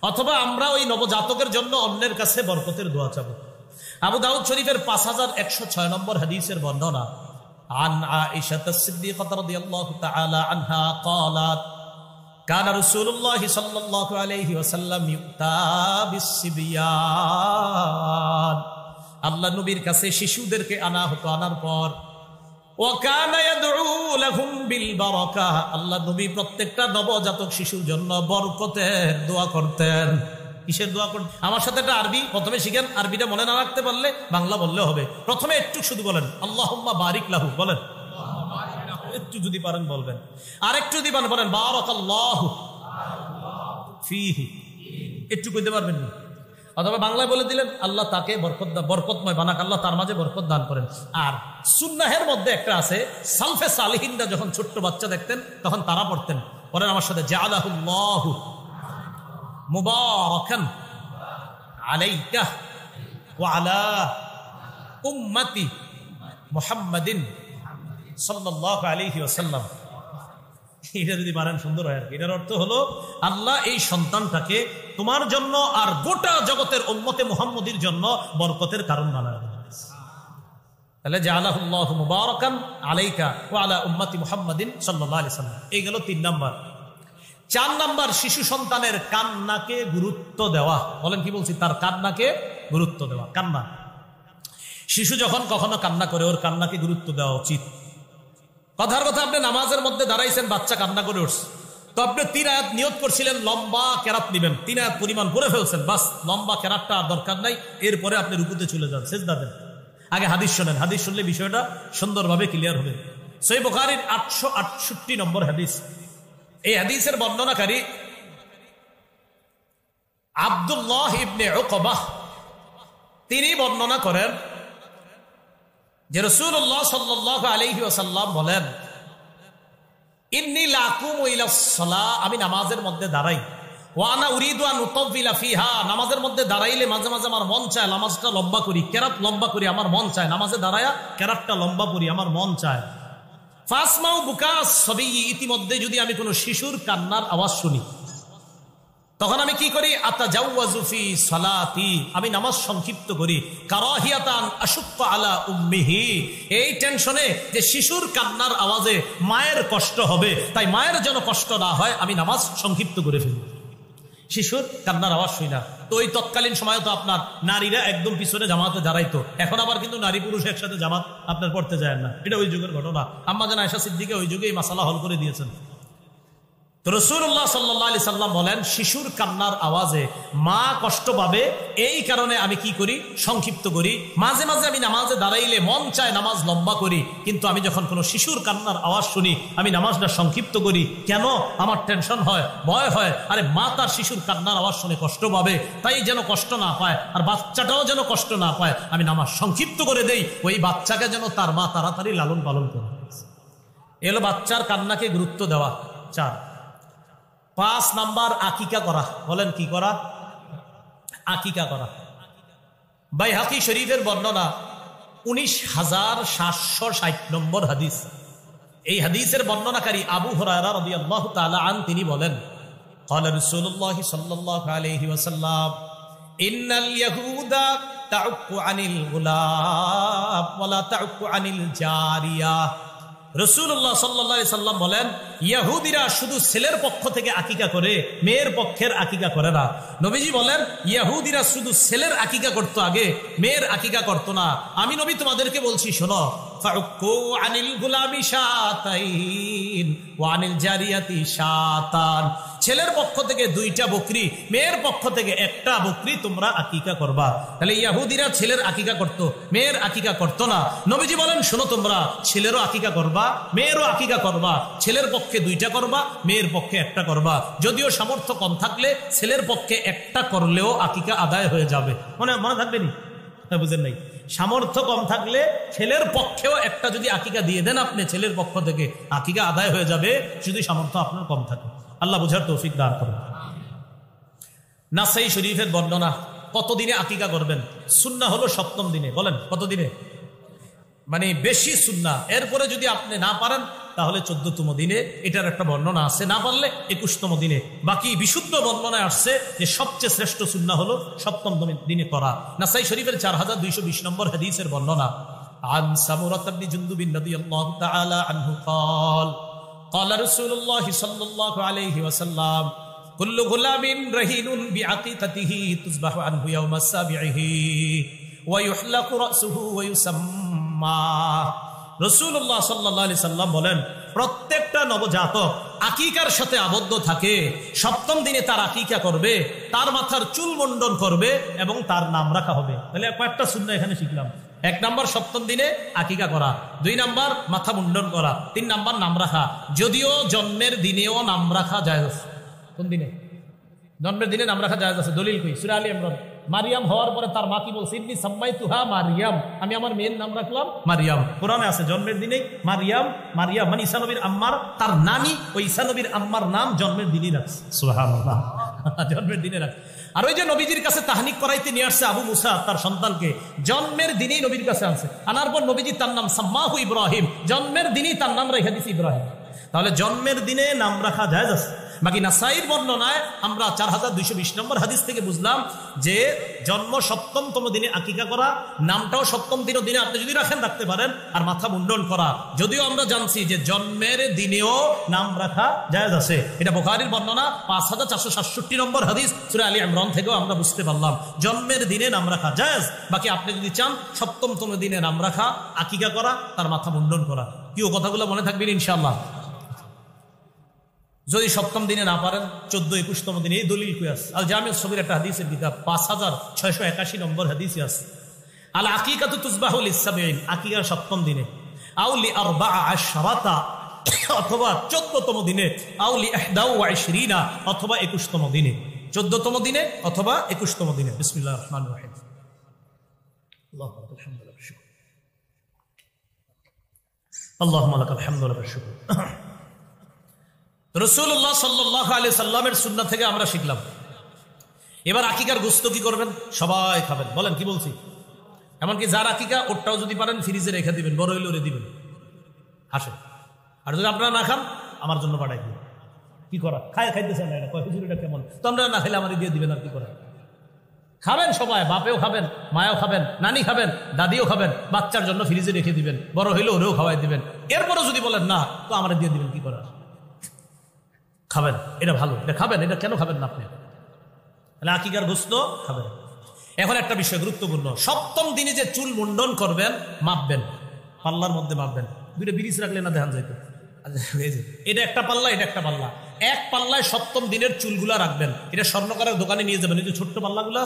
অথবা আমরা ওই নবজাতকের জন্য অন্যের কাছে বরকতের দোয়া চাবো। আবু দাউদ শরীফের 5106 নম্বর হাদিসের বর্ণনা, আন আয়েশা সিদ্দিকাহ রাদিয়াল্লাহু তাআলা আনহা قالت কানা রাসূলুল্লাহ সাল্লাল্লাহু আলাইহি ওয়াসাল্লাম ইউতা বিসসিবিয়ান, আল্লাহ নবীর কাছে শিশুদেরকে আনা হতো। আনার পর ওয়া কানা ইয়াদউ লাহুম বিল বারাকা, আল্লাহ নবী প্রত্যেকটা নবজাতক শিশুর জন্য বরকতের দোয়া করতেন। কিসের দোয়া করতেন? আমার সাথে একটা আরবি প্রথমে শিখেন, আরবিটা মনে না রাখতে পারলে বাংলা বললে হবে। প্রথমে একটু শুধু বলেন আল্লাহুম্মা বারিক লাহু, বলেন একটু যদি পারেন বলবেন, আর একটু যদি পারেন বলেন বারাকাল্লাহু ফীহি, একটু কইতে পারবেন না, অথবা বাংলায় বলে দিলেন আল্লাহ তাকে বরকতময় বানাক, আল্লাহ তার মাঝে বরকত দান করেন। আর সুন্নাহের মধ্যে একটা আছে, সালফে সালিহিনরা যখন ছোট্ট বাচ্চা দেখতেন তখন তারা পড়তেন, পড়েন আমার সাথে, জাআলাহুল্লাহু মুবারাকান আলাইকা ওয়া আলা উম্মতি মুহাম্মাদিন সাল্লাল্লাহু আলাইহি ওয়াসাল্লাম। এটা যদি পারেন সুন্দর হয় আর কি। এটার অর্থ হলো আল্লাহ এই সন্তানটাকে তোমার জন্য আর গোটা জগতের উম্মতে মুহাম্মদীর জন্য বরকতের কারণ বানায় দেন। তাহলে জাআলাহুল্লাহু মুবারাকান আলাইকা ওয়া আলা উম্মতি মুহাম্মাদিন সাল্লাল্লাহু আলাইহি ওয়াসাল্লাম। এই গেল 3 নাম্বার। 4 নাম্বার, শিশু সন্তানের কান্নাকে গুরুত্ব দেওয়া। বলেন কি বলছি? তার কান্নাকে গুরুত্ব দেওয়া। কান্না, শিশু যখন কখনো কান্না করে ওর কান্নাকে গুরুত্ব দেওয়া উচিত। কথার কথা, আপনি নামাজের মধ্যে দাঁড়াইছেন, বাচ্চা কান্না করে উঠছে, তো আপনি 3 আয়াত নিয়ত করছিলেন লম্বা কেরাত নিবেন, 3 আয়াত পরিমাণ করে ফেলছেন, বাস লম্বা কেরাতটা আর দরকার নাই, এরপরে আপনি রুকুতে চলে যান, সিজদা দেন। আগে হাদিস শোনেন, হাদিস শুনলে বিষয়টা সুন্দরভাবে ক্লিয়ার হবে। সহিহ বুখারীর 868 নম্বর হাদিস। এই হাদিসের বর্ণনাকারী আব্দুল্লাহ ইবনে উকবাহ, তিনি বর্ণনা করেন যে রাসূলুল্লাহ সাল্লাল্লাহু আলাইহি ওয়াসাল্লাম বলেন, ইন্নী লাকুমু ইলাস সালাহ, আমি নামাজের মধ্যে দাঁড়াই, ওয়া আনা উরিদু আন উতাওবিলা ফিহা, নামাজের মধ্যে দাঁড়াইলে মাঝে মাঝে আমার মন চায় নামাজটা লম্বা করি, কেরাত লম্বা করি, আমার মন চায় নামাজে দাঁড়ায়া কেরাতটা লম্বা করি, আমার মন চায়। ফাসমাউ বুকাস সাবী, ইতিমধ্যে যদি আমি কোনো শিশুর কান্নার আওয়াজ শুনি তখন আমি কি করি? আতাজাওয়াজু ফি সালাতি, আমি নামাজ সংক্ষিপ্ত করি। কারাহিয়াতান আশুক্কা আলা উম্মিহি, এই টেনশনে যে শিশুর কান্নার আওয়াজে মায়ের কষ্ট হবে, তাই মায়ের যেন কষ্ট না হয় আমি নামাজ সংক্ষিপ্ত করে ফেলি। শিশুর কান্নার আওয়াজ শুই না। তো ওই তৎকালীন সময় তো আপনার নারীরা একদম পিছনে জামাতে দাঁড়াইতো, এখন আবার কিন্তু নারী পুরুষ একসাথে জামাত আপনার পড়তে যায় না। এটা ওই যুগের ঘটনা। আম্মা জান আয়েশা সিদ্দিকা ওই যুগে এই মাসালা হল করে দিয়েছেন। তো রাসূলুল্লাহ সাল্লাল্লাহু আলাইহি সাল্লাম বলেন, শিশুর কান্নার আওয়াজে মা কষ্ট পাবে, এই কারণে আমি কি করি, সংক্ষিপ্ত করি। মাঝে মাঝে আমি নামাজে দাঁড়াইলে মন চায় নামাজ লম্বা করি, কিন্তু আমি যখন কোনো শিশুর কান্নার আওয়াজ শুনি আমি নামাজটা সংক্ষিপ্ত করি। কেন? আমার টেনশন হয়, ভয় হয়, আরে মা তার শিশুর কান্নার আওয়াজ শুনে কষ্ট পাবে, তাই যেন কষ্ট না পায় আর বাচ্চাটাও যেন কষ্ট না পায়, আমি নামাজ সংক্ষিপ্ত করে দেই, ওই বাচ্চাকে যেন তার মা তাড়াতাড়ি লালন পালন করে। এলো বাচ্চার কান্নাকে গুরুত্ব দেওয়া। 4 5 নাম্বার আকিকা করা। বলেন কি করা? আকিকা করা। বাইহাকি শরীফের বর্ণনা 19,760 নম্বর হাদিস। এই হাদিসের বর্ণনাকারী আবু হুরায়রা রাদিয়াল্লাহু তাআলা আন তিনি বলেন, ক্বালা রাসূলুল্লাহ সাল্লাল্লাহু আলাইহি ওয়াসাল্লাম, ইন্নাল ইয়াহুদা তাউক্কু আনিল গুলাব ওয়া লা তাউক্কু আনিল জারিয়া। রাসূলুল্লাহ সাল্লাল্লাহু আলাইহি সাল্লাম বলেন, ইহুদিরা শুধু ছেলের পক্ষ থেকে আকিকা করে, মেয়ের পক্ষের আকিকা করে না। নবীজি বলেন, ইহুদিরা শুধু ছেলের আকিকা করতো আগে, মেয়ের আকিকা করতো না। আমি নবী তোমাদেরকে বলছি, শোনো, ফাউক্কু আনিল গুলামি শাতাইন ওয়া আনিল জারিয়াতি শাতান। ছেলের পক্ষ থেকে 2টা বকরি, মেয়ের পক্ষ থেকে 1টা বকরি তোমরা আকিকা করবা। তাহলে ইহুদিরা ছেলের আকিকা করত, মেয়ের আকিকা করত না। নবীজি বলেন, শোনো, তোমরা ছেলেরও আকিকা করবা, মেয়েরও আকিকা করবা। ছেলের পক্ষে 2টা করবা, মেয়ের পক্ষে 1টা করবা। যদিও সামর্থ্য কম থাকলে ছেলের পক্ষে 1টা করলেও আকিকা আদায় হয়ে যাবে। মনে থাকবে নি? বুঝেন নাই? সামর্থ্য কম থাকলে ছেলের পক্ষেও 1টা যদি আকিকা দিয়ে দেন আপনি, ছেলের পক্ষ থেকে আকিকা আদায় হয়ে যাবে, যদি সামর্থ্য আপনার কম থাকে। আল্লাহ বুঝার তৌফিক দান করুন। নাসাই শরীফের বর্ণনা। কত দিনে আকিকা করবেন? সুন্নাহ হলো 7ম দিনে। বলেন কত দিনে? মানে বেশি সুন্নাহ। এরপরে যদি আপনি না পারেন তাহলে 14তম দিনে, এটার একটা বর্ণনা আছে। না পারলে 21তম দিনে। বাকি বিশুদ্ধ বর্ণনায় আসছে যে সবচেয়ে শ্রেষ্ঠ সুন্নাহ হলো 7ম দিনে করা। নাসাই শরীফের 4220 নম্বর হাদিসের বর্ণনা। আন সামুরাত ইবনে জুনদুব রাদিয়াল্লাহু তাআলা আনহু قال قال رسول الله صلى الله عليه وسلم كل غلام رهين بعقيقته تذبح عنه يوم السابعه ويحلق رأسه ويسمى। রাসূলুল্লাহ সাল্লাল্লাহু আলাইহি সাল্লাম বলেন, প্রত্যেকটা নবজাতক আকিকার সাথে আবদ্ধ থাকে। 7ম দিনে তার আকিকা করবে, তার মাথার চুল মুন্ডন করবে এবং তার নাম রাখা হবে। তাহলে কয়েকটা সুন্নাহ এখানে শিখলাম। 1 নাম্বার 7ম দিনে আকিকা করা, 2 নাম্বার মাথা মুন্ডন করা, 3 নাম্বার নাম রাখা। যদিও জন্মের দিনেও নাম রাখা জায়েজ আছে। কোন দিনে? জন্মের দিনে নাম রাখা জায়েজ আছে। দলিল কই? সূরা আলী ইমরান। মারিয়াম হওয়ার পরে তার মা কি বলছে? ইন্নী সাম্মাইতুহা মারিয়াম, আমি আমার মেয়ের নাম রাখলাম মারিয়াম। কোরআনে আছে জন্মের দিনে মারিয়াম। মারিয়াম মানে ঈসা নবীর আম্মার, তার নানি ওই ঈসা নবীর আম্মার নাম জন্মের দিনই রাখছে। সুবহানাল্লাহ, জন্মের দিনে রাখছে। আর ওই যে নবীজির কাছে তাহনিক করাইতে নিয়ে আসছে আবু মুসা তার সন্তানকে, জন্মের দিনেই নবীর কাছে আনছে। আনার পর নবীজি তার নাম সাম্মাহু ইব্রাহিম, জন্মের দিনেই তার নাম রেখে দিয়েছে ইব্রাহিম। তাহলে জন্মের দিনে নাম রাখা জায়েজ আছে। বাকি নাসাইর বর্ণনায় আমরা 4220 নম্বর হাদিস থেকে বুঝলাম যে জন্ম 7তম দিনে আকিকা করা, নামটাও 7ম দিনে আপনি যদি রাখেন রাখতে পারেন, আর মাথা মুন্ডন করা। যদিও আমরা জানছি যে জন্মের দিনেও নাম রাখা জায়েজ আছে। এটা বুখারীর বর্ণনা 5467 নম্বর হাদিস, সূরা আলী ইমরান থেকেও আমরা বুঝতে পারলাম জন্মের দিনে নাম রাখা জায়েজ। বাকি আপনি যদি চান 7তম দিনে নাম রাখা, আকিকা করা, তার মাথা মুন্ডন করা। কি ও কথাগুলো মনে থাকবেন ইনশাআল্লাহ? যদি 7ম দিনে না পারেন 14-21তম দিনে। এই দলিল কই আছে? আল জামি' সগীর একটা হাদিসের কিতাব 5681 নম্বর হাদিসে আছে, আল আকিকাতু তুযবাহু লিস-সাবঈন, আকিকা 7ম দিনে, আও লি 14 অথবা 14তম দিনে, আও লি 21 অথবা 21তম দিনে। 14তম দিনে অথবা 21তম দিনে। বিসমিল্লাহির রহমানির রহিম। আল্লাহু আকবার, আলহামদুলিল্লাহ, শুকর, আল্লাহুম্মা লাকাল হামদু ওয়া লাকাল শুকর। রাসূলুল্লাহ সাল্লাল্লাহু আলাইহি সাল্লামের সুন্নাহ থেকে আমরা শিখলাম। এবার আকিকার গোশত কি করবেন? সবাই খাবেন। বলেন কি বলছি? এমনকি যার আকিকা ওটাও যদি পারেন ফ্রিজে রেখে দিবেন, বড় হইলে দিবেন, হাসে। আর যদি আপনারা না খান আমার জন্য পাঠাই দিবেন। কি করা? খাইতেছেন না, এটা কয় হুজুর এটা কেমন? তো আমরা না খেলে আমাদের দিয়ে দিবেন, আর কি করা? খাবেন সবাই, বাপেও খাবেন, মায়াও খাবেন, নানি খাবেন, দাদিও খাবেন। বাচ্চার জন্য ফ্রিজে রেখে দিবেন, বড় হইলে ওরেও খাওয়াই দিবেন। এরপরও যদি বলেন না, তো আমরা দিয়ে দিবেন। কি করা? খাবেন, এটা ভালো, এটা খাবেন। এটা কেন খাবেন না আপনি? তাহলে আকিকার গোশত খাবে না। এখন একটা বিষয় গুরুত্বপূর্ণ, সপ্তম দিনে যে চুল মুন্ডন করবেন মাপবেন, পাল্লার মধ্যে মাপবেন। দুইটা ব্রিজ রাখলে না ধ্যান যাইতো, এটা একটা পাল্লা, এটা একটা পাল্লা, এক পাল্লায় সপ্তম দিনের চুলগুলা রাখবেন। এটা স্বর্ণকারের দোকানে নিয়ে যাবেন, এই যে ছোট্ট পাল্লাগুলো,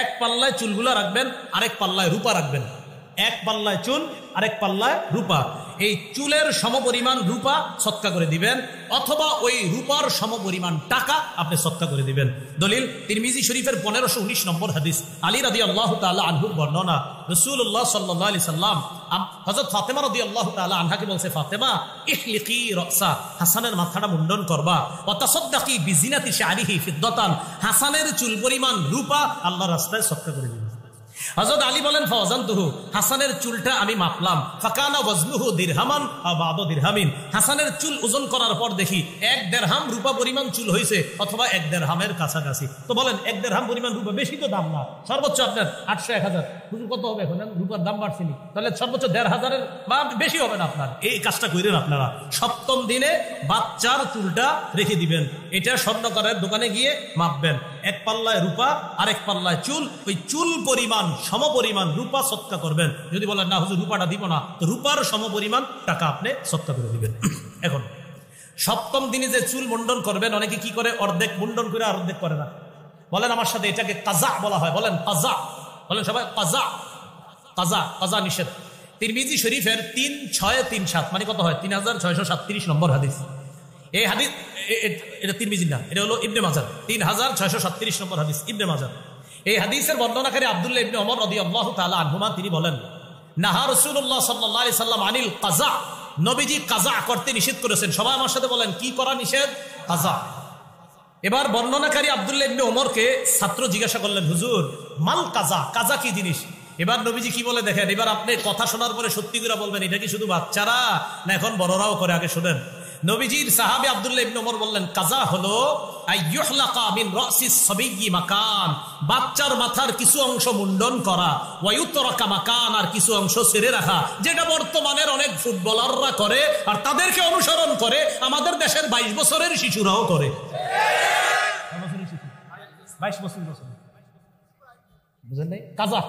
এক পাল্লায় চুলগুলা রাখবেন, আরেক পাল্লায় রূপা রাখবেন। এক পাল্লায় চুল, আরেক পাল্লায় রূপা। এই চুলের সমপরিমাণ রূপা সৎকা করে দিবেন, অথবা ওই রূপার সমপরিমাণ টাকা আপনি সৎকা করে দিবেন। দলিল তিরমিজি শরীফের 1519 নম্বর হাদিস, আলী রাদিয়াল্লাহু তাআলা আনহুর বর্ণনা। রাসূলুল্লাহ সাল্লাল্লাহু আলাইহি সাল্লাম হযরত ফাতেমা রাদিয়াল্লাহু তাআলা আনহাকে বলছে, ফাতেমা ইহলিকি রাসা, হাসানের মাথাটা মুন্ডন করবা, ওয়া তাসাদদাকি বিজিনাতি শারিহি ফিদ্দাতান, হাসানের চুল পরিমাণ রূপা আল্লাহর রাস্তায় সৎকা করে দিবেন। হযরত আলী বলেন, ফাওয়াজানতুহু, হাসানের চুলটা আমি মাপলাম, ফাকানা ওয়াজনুহু দিরহামান আও বাদু দিরহামিন, হাসানের চুল ওজন করার পর দেখি 1 দিরহাম রূপা পরিমাণ চুল হয়েছে, অথবা 1 দিরহামের কাছাকাছি। তো বলেন 1 দিরহাম পরিমাণ রূপা, বেশি তো দাম না, সর্বোচ্চ আপনার 800-1000, হুজুর কত হবে এখন, রূপার দাম বাড়ছেনি, তাহলে সর্বোচ্চ 1500-এর বা বেশি হবে না আপনার। এই কাজটা করেন আপনারা, সপ্তম দিনে বাচ্চার চুলটা রেখে দিবেন, এটা স্বর্ণকারের দোকানে গিয়ে মাপবেন, এক পাল্লায় রূপা, আরেক পাল্লায় চুল, ওই চুল পরিমাণ সমপরিমাণ রূপা সৎকা করবেন। যদি বলেন না হুজুর রূপাটা দিব না, তো রূপার সমপরিমাণ টাকা আপনি সৎকা করে দিবেন। এখন সপ্তম দিনে যে চুল মুন্ডন করবেন, অনেকে কি করে, অর্ধেক মুন্ডন করে আর অর্ধেক করে না। বলেন আমার সাথে, এটাকে কাজা বলা হয়, বলেন কাজা, বলেন সবাই কাজা। কাজা, কাজা নিষেধ। তিরমিজি শরীফের 3637, মানে কত হয়, 3637 নম্বর হাদিস। এই হাদিস, এটা তিরমিজি না, এটা হলো ইবনে মাজাহ, 3637 নম্বর হাদিস, ইবনে মাজাহ। এই হাদিসের বর্ণনাকারী আব্দুল্লাহ ইবনে ওমর রাদিয়াল্লাহু তাআলা আনহুমা, তিনি বলেন, নাহা রাসূলুল্লাহ সাল্লাল্লাহু আলাইহি সাল্লাম আনিল কাজা, নবীজি কাজা করতে নিষেধ করেছেন। সবাই আমার সাথে বলেন, কি করা নিষেধ? কাজা। এবার বর্ণনাকারী আব্দুল্লাহ ইবনে ওমরকে ছাত্র জিজ্ঞাসা করলেন, হুজুর মাল কাজা, কাজা কি জিনিস? এবার নবীজি কি বলে দেখেন, এবার আপনি কথা শোনার পরে সত্যি করে বলবেন, এটা কি শুধু বাচ্চারা না এখন বড়রাও করে? আগে শোনেন। নবীজির সাহাবী আব্দুল্লাহ ইবনে ওমর বললেন, কাজা হলো আইয়ুহলাকা মিন রাসিস সাবিয়্যি মাকান, বাচ্চার মাথার কিছু অংশ মুন্ডন করা, ওয়া ইউতরাকা মাকান, আর কিছু অংশ ছেড়ে রাখা, যেটা বর্তমানের অনেক ফুটবলাররা করে, আর তাদেরকে অনুসরণ করে আমাদের দেশের 22 বছরের শিশুরাও করে। 22 বছর বুঝেন নাই? কাজা,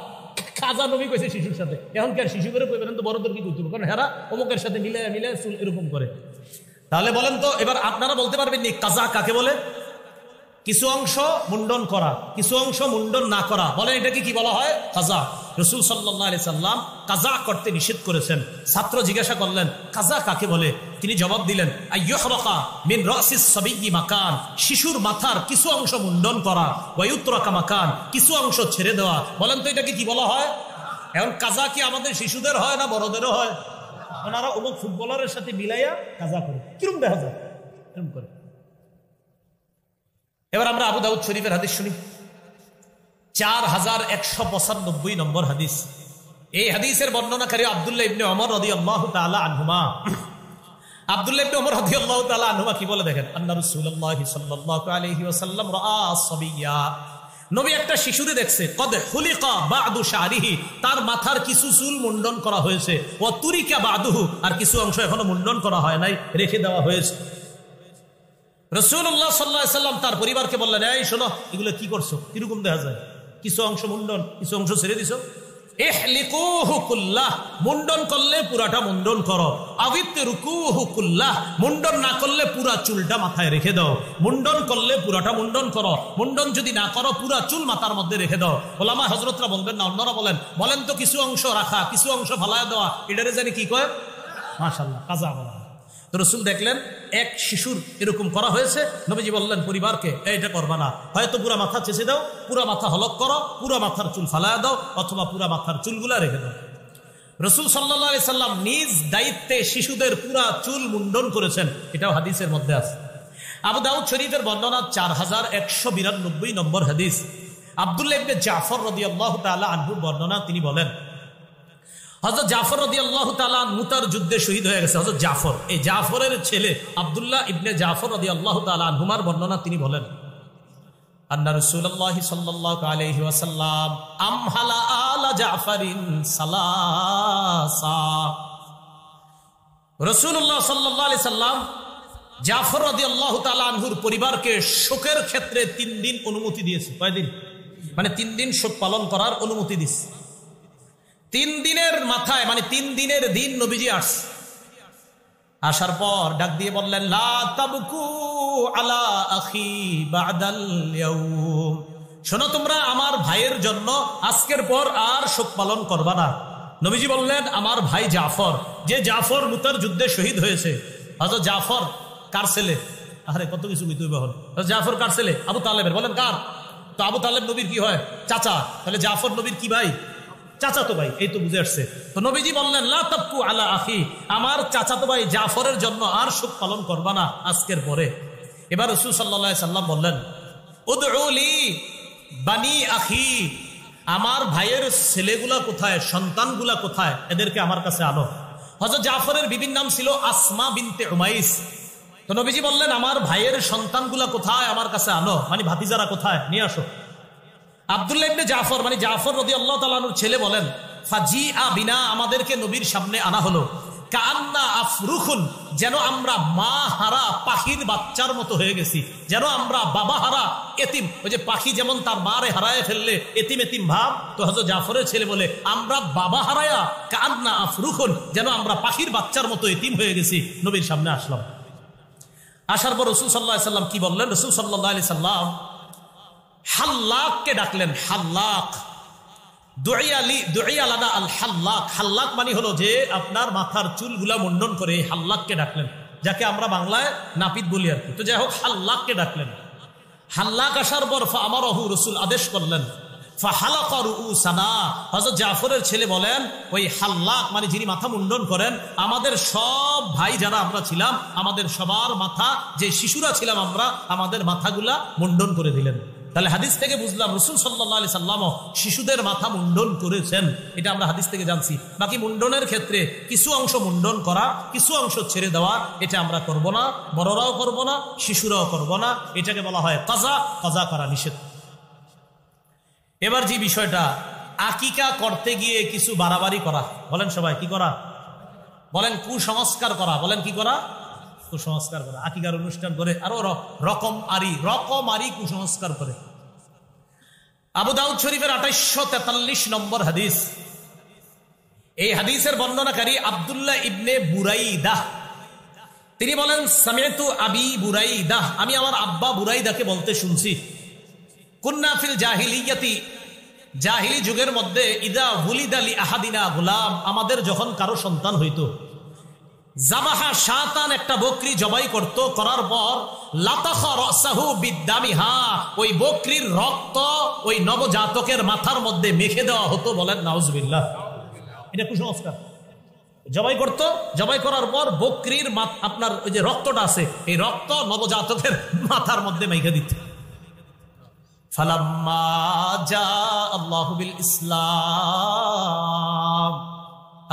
কাজা নবী কইছে শিশুর সাথে। এখন কি আর শিশু করে কইবেন তো বড়দের কি করতে হবে? কারণ হেরা অমুকের সাথে মিলে মিলে চুল এরকম করে। তাহলে বলেন তো, এবার আপনারা বলতে পারবেন নি কাজা কাকে বলে? কিছু অংশ মুন্ডন করা, কিছু অংশ মুন্ডন না করা, বলেন এটাকে কি বলা হয়? কাজা। রাসূল সাল্লাল্লাহু আলাইহি সাল্লাম কাজা করতে নিষেধ করেছেন। ছাত্র জিজ্ঞাসা করলেন, কাজা কাকে বলে? তিনি জবাব দিলেন, আইয়ুহরাকা মিন রাসিস সাবিয়্যি মাকান, শিশুর মাথার কিছু অংশ মুন্ডন করা, ওয়া ইউতরাকা মাকান, কিছু অংশ ছেড়ে দেওয়া। বলেন তো এটাকে কি বলা হয়? এখন কাজা কি আমাদের শিশুদের হয় না বড়দেরও হয়? ওনারা অমুক ফুটবলারের সাথে মিলাইয়া কাজা করে, কিরম দেখা যায় এরকম করে। এবার আমরা আবু দাউদ শরীফের হাদিস শুনি, 4195 নম্বর হাদিস। এই হাদিসের বর্ণনাকারী আব্দুল্লাহ ইবনে ওমর রাদিয়াল্লাহু তাআলা আনহুমা। আব্দুল্লাহ ইবনে ওমর রাদিয়াল্লাহু তাআলা আনহুমা কি বলে দেখেন, আন্না রাসূলুল্লাহ সাল্লাল্লাহু আলাইহি ওয়াসাল্লাম রাআ সাবিয়্যা, নবী একটা শিশুরে দেখছে, কদ হুলিকা বাদু শারিহি, তার মাথার কিছু চুল মুন্ডন করা হয়েছে, ওয়া তুরিকা বাদুহু, আর কিছু অংশ এখনো মুন্ডন করা হয় নাই, রেখে দেওয়া হয়েছে। রাসূলুল্লাহ সাল্লাল্লাহু আলাইহি ওয়াসাল্লাম তার পরিবারকে বললেন, এই শোনো, এগুলো কি করছো, কিরকম দেখা যায়? কিছু অংশ মুন্ডন, কিছু অংশ ছেড়ে দিছো। ইহলিকুহু কুল্লাহ, মুন্ডন করলে পুরাটা মুন্ডন করো। আবিতরুকুহু কুল্লাহ, মুন্ডন না করলে পুরা চুলটা মাথায় রেখে দাও। মুন্ডন করলে পুরাটা মুন্ডন করো, মুন্ডন যদি না করো পুরা চুল মাথার মধ্যে রেখে দাও। ওলামা হযরতরা বলবেন না, অন্যরা বলেন তো কিছু অংশ রাখা, কিছু অংশ ফালায়া দেওয়া, এটারে জানি কি কয়? মাশাআল্লাহ, কাজা বলা। তো রাসূল দেখলেন এক শিশুর এরকম করা হয়েছে, নবীজি বললেন পরিবারকে, এটা করবা না, হয়তো পুরা মাথা চেঁচে দাও, পুরা মাথা হলক করো, পুরা মাথার চুল ফালায়া দাও, অথবা পুরা মাথার চুলগুলা রেখে দাও। রাসূল সাল্লাল্লাহু আলাইহি সাল্লাম নিজ দায়িত্বে শিশুদের পুরা চুল মুন্ডন করেছেন, এটাও হাদিসের মধ্যে আছে। আবু দাউদ শরীফের বর্ণনা 4192 নম্বর হাদিস। আব্দুল্লাহ ইবনে জাফর রাদিয়াল্লাহু তাআলা আনহু বর্ণনা, তিনি বলেন, হযরত জাফর রাদিয়াল্লাহু তাআলা মুতার যুদ্ধে শহীদ হয়ে গেছে। হযরত জাফর, এই জাফরের ছেলে আব্দুল্লাহ ইবনে জাফর রাদিয়াল্লাহু তাআলা আনহুমার বর্ণনা, তিনি বলেন, আন্না রাসূলুল্লাহ সাল্লাল্লাহু আলাইহি ওয়াসাল্লাম আমহালা আলা জাফরিন সালাসা, রাসূলুল্লাহ সাল্লাল্লাহু আলাইহি সাল্লাম জাফর রাদিয়াল্লাহু তাআলা আনহুর পরিবারকে শোকের ক্ষেত্রে 3 দিন অনুমতি দিয়েছে। কয়দিন? মানে 3 দিন শোক পালন করার অনুমতি দিয়েছে। 3 দিনের মাথায় মানে 3 দিনের দিন নবীজি আসছে। আসার পর ডাক দিয়ে বললেন, লা তাবকু আলা আখি বাদাল ইয়াউম, শোনো তোমরা আমার ভাইয়ের জন্য আজকের পর আর শোক পালন করবা না। নবীজি বললেন, আমার ভাই জাফর, যে জাফর মুতার যুদ্ধে শহীদ হয়েছে। হযরত জাফর কার ছেলে? আরে কত কিছু বুঝতে হবে এখন। জাফর কার ছেলে? আবু তালেবের। বলেন কার? তো আবু তালেব নবীর কি হয়? চাচা। তাহলে জাফর নবীর কি ভাই? চাচাতো ভাই। এই তো বুঝে আসছে। তো নবীজি বললেন, লা তাবকু আলা আখি, আমার চাচাতো ভাই জাফরের জন্য আর শোক পালন করবা না আজকের পরে। এবার রাসূল সাল্লাল্লাহু আলাইহি সাল্লাম বললেন, উদউ লি বানি আখি, আমার ভাইয়ের ছেলেগুলা কোথায়, সন্তানগুলা কোথায়, এদেরকে আমার কাছে আনো। হযরত জাফরের বিবির নাম ছিল আসমা বিনতে উমাইস। তো নবীজি বললেন, আমার ভাইয়ের সন্তানগুলা কোথায়, আমার কাছে আনো, মানে ভাতিজারা কোথায়, নিয়ে আসো। আব্দুল্লাহ ইবনে জাফর মানে জাফর রাদিয়াল্লাহু তাআলা আনহুর ছেলে বলেন, ফাজিআ বিনা, আমাদেরকে নবীর সামনে আনা হলো, কান্না আফরুখুন, যেন আমরা মা হারা পাখির বাচ্চার মতো হয়ে গেছি, যেন আমরা বাবা হারা এতিম। ওই যে পাখি যেমন তার মারে হারায় ফেললে এতিম এতিম ভাব, তো হযরত জাফরের ছেলে বলে, আমরা বাবা হারায়া কান্না আফরুখুন, যেন আমরা পাখির বাচ্চার মতো এতিম হয়ে গেছি। নবীর সামনে আসলাম। আসার পর রাসূল সাল্লাল্লাহু আলাইহি সাল্লাম কি বললেন? রাসূল সাল্লাল্লাহু আলাইহি সাল্লাম হাল্লাককে ডাকলেন। হাল্লাক, দুইয়া লানা আল হাল্লাক। হাল্লাক মানে হলো যে আপনার মাথার চুলগুলা মুন্ডন করে, এই হাল্লাককে ডাকলেন, যাকে আমরা বাংলায় নাপিত বলি আর কি। তো যাই হোক, হাল্লাককে ডাকলেন। হাল্লাক আসার পর ফামারাহু, রাসূল আদেশ করলেন, ফাহালাকা রুউসানা। হযরত জাফরের ছেলে বলেন, ওই হাল্লাক মানে যিনি মাথা মুন্ডন করেন, আমাদের সব ভাই যারা আমরা ছিলাম, আমাদের সবার মাথা, যে শিশুরা ছিলাম আমরা, আমাদের মাথাগুলা মুন্ডন করে দিলেন। তাহলে হাদিস থেকে বুঝলাম রাসূল সাল্লাল্লাহু আলাইহি সাল্লাম শিশুদের মাথা মুন্ডন করেছেন, এটা আমরা হাদিস থেকে জানছি। বাকি মুন্ডনের ক্ষেত্রে কিছু অংশ মুন্ডন করা, কিছু অংশ ছেড়ে দেওয়া, এটা আমরা করব না, বড়রাও করব না, শিশুরাও করব না। এটাকে বলা হয় কাজা। কাজা করা নিষেধ। এবার যে বিষয়টা, আকিকা করতে গিয়ে কিছু বাড়াবাড়ি করা, বলেন সবাই কি করা? বলেন কুসংস্কার করা। বলেন কি করা? কুসংস্কার করে, আকিকার অনুষ্ঠান করে, আরো রকমারি কুসংস্কার করে। আবু দাউদ শরীফের 2843 নম্বর হাদিস। এই হাদিসের বর্ণনাকারী আব্দুল্লাহ ইবনে বুরাইদাহ। তিনি বলেন, সামিআতু আবি বুরাইদাহ, আমি আমার আব্বা বুরাইদাকে বলতে শুনছি, কুন্না ফিল জাহিলিয়াতি, জাহিলি যুগের মধ্যে, ইদা ওয়ালিদা লি আহাদিনা গুলাম, আমাদের যখন কারো সন্তান হইতো, জাবাহা শাতান, একটা বকরি জবাই করত, করার পর লাতাখা রাসাহু বিদামিহা, ওই বকরির রক্ত ওই নবজাতকের মাথার মধ্যে মেখে দেওয়া হতো। বলেন নাউজুবিল্লাহ। এটা কুসংস্কার। জবাই করত, জবাই করার পর বকরির আপনার ওই যে রক্তটা আছে, এই রক্ত নবজাতকের মাথার মধ্যে মেখে দিত। ফালাম্মা জা আল্লাহু বিল ইসলাম,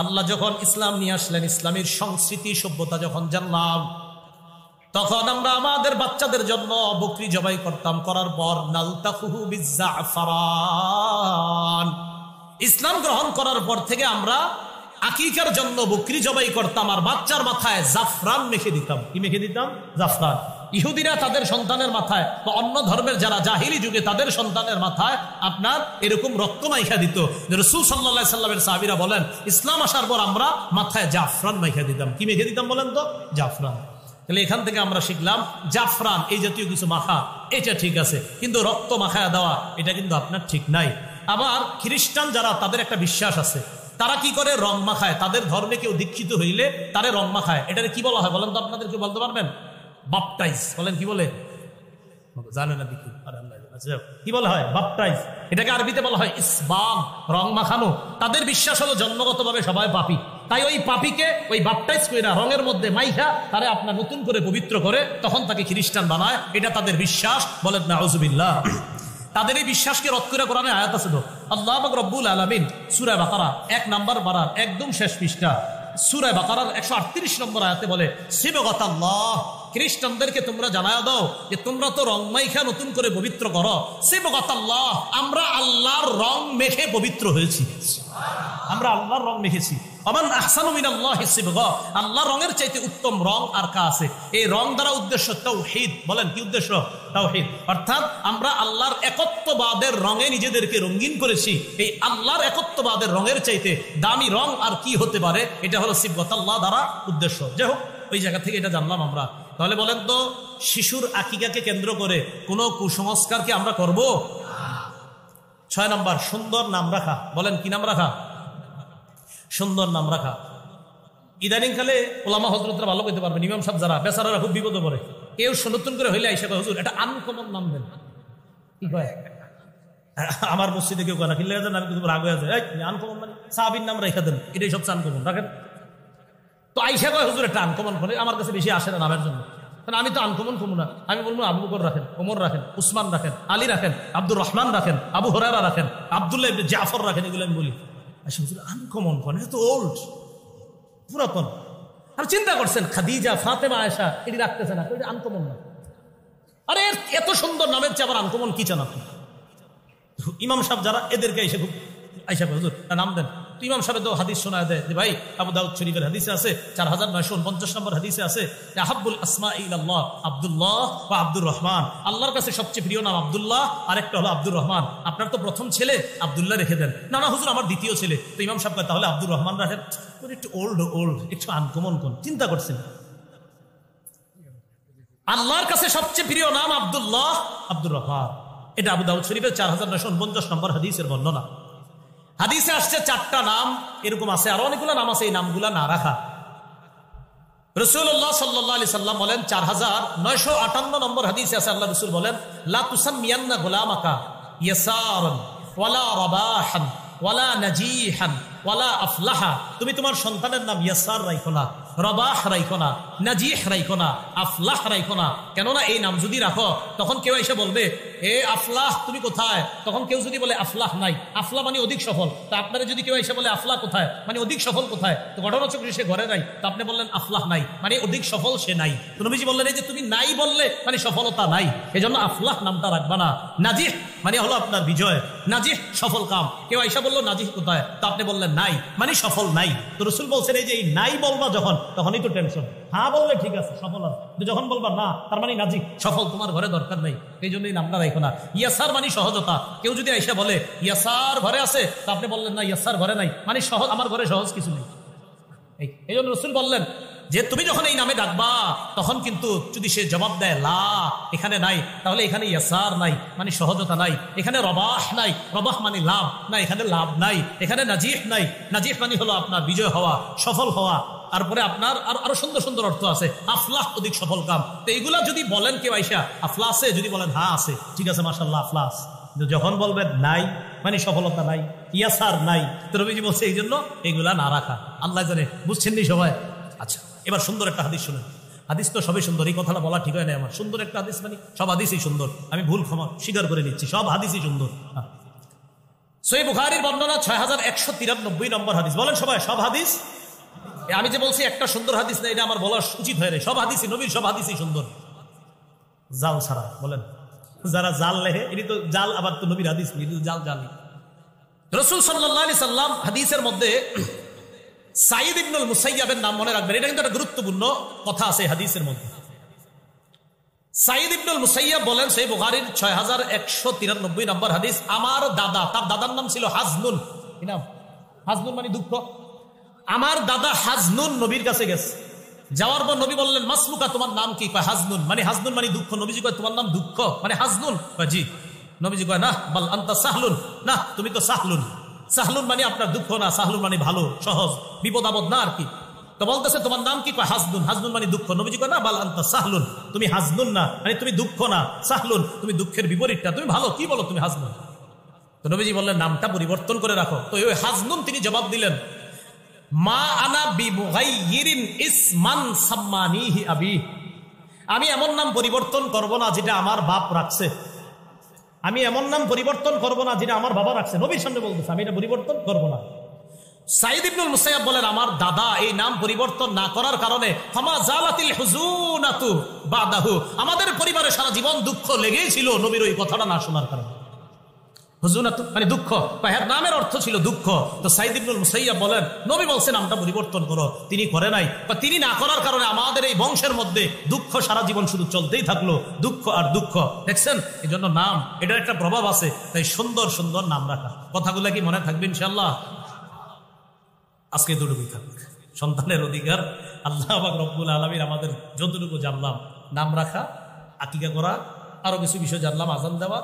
আল্লাহ যখন ইসলাম নিয়ে আসলেন, ইসলামের সংস্কৃতি সভ্যতা যখন জানলাম, তখন আমরা আমাদের বাচ্চাদের জন্য বকরি জবাই করতাম। করার পর নালতাকুহু বিজ্জাফরান, ইসলাম গ্রহণ করার পর থেকে আমরা আকিকার জন্য বকরি জবাই করতাম, আর বাচ্চার মাথায় জাফরান মেখে দিতাম। কি মেখে দিতাম? জাফরান। ইহুদিরা তাদের সন্তানের মাথায়, বা অন্য ধর্মের যারা জাহিলি যুগে, তাদের সন্তানের মাথায় আপনার এরকম রক্ত মাইখা দিত। রাসূল সাল্লাল্লাহু আলাইহি সাল্লামের সাহাবীরা বলেন, ইসলাম আসার পর আমরা মাথায় জাফরান মাইখা দিতাম। কি মেখে দিতাম বলেন তো? জাফরান। তাহলে এখান থেকে আমরা শিখলাম, জাফরান এই জাতীয় কিছু মাখা, এটা ঠিক আছে, কিন্তু রক্ত মাখায়া দেওয়া এটা কিন্তু আপনার ঠিক নাই। আবার খ্রিস্টান যারা, তাদের একটা বিশ্বাস আছে, তারা কি করে? রং মাখায়। তাদের ধর্মে কেউ দীক্ষিত হইলে তারে রং মাখায়। এটাকে কি বলা হয় বলেন তো? আপনাদের কেউ বলতে পারবেন? বাপটাইজ। বলেন কি বলে? জানে না দেখি। কি বলা হয়? বাপটাইজ। এটাকে আরবিতে বলা হয় ইসবাম, রং মাখানো। তাদের বিশ্বাস হলো জন্মগতভাবে সবাই পাপী, তাই ওই পাপীকে ওই বাপটাইজ কইরা রঙের মধ্যে মাইখা তারে আপনার নতুন করে পবিত্র করে, তখন তাকে খ্রিস্টান বানায়। এটা তাদের বিশ্বাস। বলেন নাউজুবিল্লাহ। তাদের এই বিশ্বাসকে রদ করে কোরআনে আয়াত আছে তো, আল্লাহ পাক রব্বুল আলামিন সূরা বাকারা 1 নম্বর পারার একদম শেষ পৃষ্ঠা, সূরা বাকারার 138 নম্বর আয়াতে বলে, সিবগাতাল্লাহ, খ্রিস্টানদেরকে তোমরা জানায়া দাও যে তোমরা তো রং মাইখা নতুন করে পবিত্র করো। সিবগাতাল্লাহ, আমরা আল্লাহর রং মেখে পবিত্র হয়েছি। আমরা আল্লাহর রং মেখেছি। ওমান আহসানু মিনাল্লাহি সিবগা, আল্লাহর রঙের চাইতে উত্তম রং আর কা আছে? এই রং দ্বারা উদ্দেশ্য তাওহীদ। বলেন কি উদ্দেশ্য? তাওহীদ। অর্থাৎ আমরা আল্লাহর একত্ববাদের রঙে নিজেদেরকে রঙিন করেছি। এই আল্লাহর একত্ববাদের রঙের চাইতে দামি রং আর কি হতে পারে? এটা হলো সিবগত আল্লাহ দ্বারা উদ্দেশ্য। যাই হোক, ওই জায়গা থেকে এটা জানলাম আমরা। তাহলে বলেন তো, শিশুর আকিকাকে কেন্দ্র করে কোনো কুসংস্কার কি আমরা করব? 6 নম্বর, সুন্দর নাম রাখা। বলেন কি নাম রাখা? সুন্দর নাম রাখা। ইদানিং কালে ওলামা হযরতরা ভালো করতে পারবেন, ইমাম সাহেব যারা বেচারারা খুব বিপদে পড়ে। কেউ নতুন করে হইলে আইসা কয়, হুজুর এটা আনকমন নাম দেন। কি কয়? আমার মসজিদে কেউ কয় না, কিনলে আমি কিন্তু রাগ হয়ে যায়, আনকমন মানে সাহাবীর নাম রেখে দেন, এটাই সবচেয়ে আনকমন রাখেন। তো আইসা কয়, হুজুর একটা আনকমন করে, আমার কাছে বেশি আসে না নামের জন্য। কারণ আমি তো আনকমন কমু না। আমি বলবো আবু বকর রাখেন, ওমর রাখেন, উসমান রাখেন, আলী রাখেন, আব্দুর রহমান রাখেন, আবু হুরায়রা রাখেন, আব্দুল্লাহ ইবনে জাফর রাখেন। এগুলো আমি বলি। আচ্ছা হুজুর আনকমন কোন? এটা তো ওল্ড, পুরাতন। আর চিন্তা করছেন খাদিজা, ফাতেমা, আয়েশা, এটি রাখতেছে না, এটা আনকমন না। আরে এত সুন্দর নামের চেয়ে আবার আনকমন কি চান আপনি? ইমাম সাহেব যারা, এদেরকে এসে খুব আইসা হুজুর নাম দেন। তো ইমাম সাহেব তো হাদিস শোনায় দেয় যে ভাই, আবু দাউদ শরীফের হাদিসে আছে, 4949 নম্বর হাদিসে আছে, আহাব্বুল আসমা ইলাল্লাহ আব্দুল্লাহ ওয়া আব্দুর রহমান। আল্লাহর কাছে সবচেয়ে প্রিয় নাম আব্দুল্লাহ, আরেকটা হলো আব্দুর রহমান। আপনার তো প্রথম ছেলে, আব্দুল্লাহ রেখে দেন। না না হুজুর, আমার দ্বিতীয় ছেলে। তো ইমাম সাহেব তাহলে আব্দুর রহমান রাখেন। একটু ওল্ড, একটু আনকমন কোন? চিন্তা করছেন? আল্লাহর কাছে সবচেয়ে প্রিয় নাম আব্দুল্লাহ, আব্দুর রহমান। এটা আবু দাউদ শরীফের 4949 নম্বর হাদিসের বর্ণনা। হাদিসে আসছে 4টা নাম, এরকম আছে আরো অনেকগুলো নাম আছে, এই নামগুলা না রাখা। রাসূলুল্লাহ সাল্লাল্লাহু আলাইহি সাল্লাম বলেন, 4958 নম্বর হাদিসে আছে, আল্লাহ রাসূল বলেন, লা তুসাম্মিয়ান্না গুলামাকা ইয়াসারান ওয়ালা রাবাহান ওয়ালা নাজিহান ওয়ালা আফলাহা। তুমি তোমার সন্তানের নাম ইয়াসার রাখো না, রবাহ রাখো না, নাজিহ রাখো না, আফলাহ রাখো না। কেননা এই নাম যদি রাখো, তখন কেউ এসে বলবে, এ আফলাহ তুমি কোথায়? তখন কেউ যদি বলে আফলাহ নাই, আফলাহ মানে অধিক সফল, তা আপনারা যদি কেউ এসে বলে আফলাহ কোথায় মানে অধিক সফল কোথায়, তো ঘটনাচক্রে সে ঘরে নাই, তো আপনি বললেন আফলাহ নাই মানে অধিক সফল সে নাই। তো নবীজি বললেন, এই যে তুমি নাই বললে মানে সফলতা নাই, এই জন্য আফলাহ নামটা রাখবা না। নাজিহ মানে হলো আপনার বিজয়, নাজিহ সফল কাম। কেউ এসে বললো নাজিহ কোথায়, তো আপনি বললেন নাই মানে সফল নাই। তো রাসূল বলছেন, এই যে এই নাই বলবা যখন, তখনই তো টেনশন। হ্যাঁ বললে ঠিক আছে সফল আছে, যখন বলবা না তার মানে নাজিহ সফল, তোমার ঘরে দরকার নাই, এই জন্যই নামটা রাখো না। ইয়াসার মানে সহজতা। কেউ যদি আইসা বলে ইয়াসার ঘরে আছে, তা আপনি বললেন না ইয়াসার ঘরে নাই মানে সহজ, আমার ঘরে সহজ কিছু নেই। এই জন্য রাসূল বললেন যে তুমি যখন এই নামে ডাকবা, তখন কিন্তু যদি সে জবাব দেয় লা এখানে নাই, তাহলে এখানে ইয়াসার নাই মানে সহজতা নাই, এখানে রবাহ নাই, রবাহ মানে লাভ না, এখানে লাভ নাই, এখানে নাজিহ নাই, নাজিহ মানে হলো আপনার বিজয় হওয়া, সফল হওয়া। তারপরে আপনার আরো সুন্দর সুন্দর অর্থ আছে, আফলাহ অধিক সফল কাম। তো এইগুলা যদি বলেন কেউ আইসা আফলাহ আছে, যদি বলেন হ্যাঁ আছে, ঠিক আছে মাশাআল্লাহ আফলাহ আছে। যখন বলবেন নাই মানে সফলতা নাই, ইয়াসার নাই, তো নবীজি বলছে এই জন্য এগুলা না রাখা। আল্লাহ জানে, বুঝছেন নি সবাই? আচ্ছা, এবার সুন্দর একটা হাদিস শুনুন। হাদিস তো সবই সুন্দর, এই কথাটা বলা ঠিক হয় না আমার। সুন্দর একটা হাদিস মানে সব হাদিসই সুন্দর, আমি ভুল ক্ষমা স্বীকার করে নিচ্ছি, সব হাদিসই সুন্দর। সহিহ বুখারীর বর্ণনা 6193 নম্বর হাদিস। বলেন সবাই, সব হাদিস? আমি যে বলছি একটা সুন্দর হাদিস না, এটা আমার বলা উচিত হয় না। সব হাদিসই নবীর, সব হাদিসই সুন্দর, জাল ছাড়া। বলেন, যারা জাল লেখে, এটি তো জাল, আবার তো নবীর হাদিস জাল জালি। রাসূল সাল্লাল্লাহু আলাইহি সাল্লাম হাদিসের মধ্যে সাঈদ ইবনুল মুসাইয়াবের নাম মনে রাখবেন, এটা কিন্তু একটা গুরুত্বপূর্ণ কথা আছে হাদিসের মধ্যে। সাঈদ ইবনুল মুসাইয়াব বলেন, সহিহ বুখারীর 6193 নম্বর হাদিস, আমার দাদা, তার দাদার নাম ছিল হাজনুন। কি নাম? হাজনুন মানে দুঃখ। আমার দাদা হাজনুন নবীর কাছে গেছে, যাওয়ার পর নবী বললেন, মাসলুকা তোমার নাম কি? কয় হাজনুন। মানে হাজনুন মানে দুঃখ। নবীজি কয় তোমার নাম দুঃখ মানে হাজনুন? কয় জি। নবীজি কয় না, বল আনতা সাহলুন, না তুমি তো সাহলুন। সাহলুন মানে আপনার দুঃখ না, সাহলুন মানে ভালো, সহজ, বিপদ আপদ না আর কি। তো বলতেছে তোমার নাম কি? কয় হাজনুন। হাজনুন মানে দুঃখ। নবীজি কয় না, বল আনতা সাহলুন, তুমি হাজনুন না, মানে তুমি দুঃখ না, সাহলুন তুমি দুঃখের বিপরীতটা, তুমি ভালো, কি বলো তুমি হাজনুন। তো নবীজি বললেন নামটা পরিবর্তন করে রাখো। তো ওই হাজনুন তিনি জবাব দিলেন, মা আনা বিমুগাইয়িরিন ইসমান সাম্মানিহি আবি, আমি এমন নাম পরিবর্তন করব না যেটা আমার বাপ রাখছে, আমি এমন নাম পরিবর্তন করব না যেটা আমার বাবা রাখছে। নবীর সামনে বলতেছে আমি এটা পরিবর্তন করব না। সাঈদ ইবনুল মুসাইয়াব বলেন, আমার দাদা এই নাম পরিবর্তন না করার কারণে ফামা জালাতিল হুজুনাতু বাদাহু, আমাদের পরিবারে সারা জীবন দুঃখ লেগেই ছিল নবীর ওই কথাটা না শোনার কারণে। হুজুনাত মানে দুঃখ, হ্যাঁ নামের অর্থ ছিল দুঃখ। তো সাইদ ইবনুল মুসাইয়াব বলেন নবী বলছেন নামটা পরিবর্তন করো, তিনি করে নাই, বা তিনি না করার কারণে আমাদের এই বংশের মধ্যে দুঃখ সারা জীবন শুধু চলতেই থাকলো, দুঃখ আর দুঃখ। দেখছেন, এই জন্য নাম এটার একটা প্রভাব আছে, তাই সুন্দর সুন্দর নাম রাখা। কথাগুলো কি মনে থাকবে ইনশাল্লাহ? আজকে দুটুকুই থাকবে, সন্তানের অধিকার আল্লাহ পাক রব্বুল আলামিন আমাদের যতটুকু জানলাম, নাম রাখা, আকিকা করা, আরো কিছু বিষয় জানলাম, আযান দেওয়া।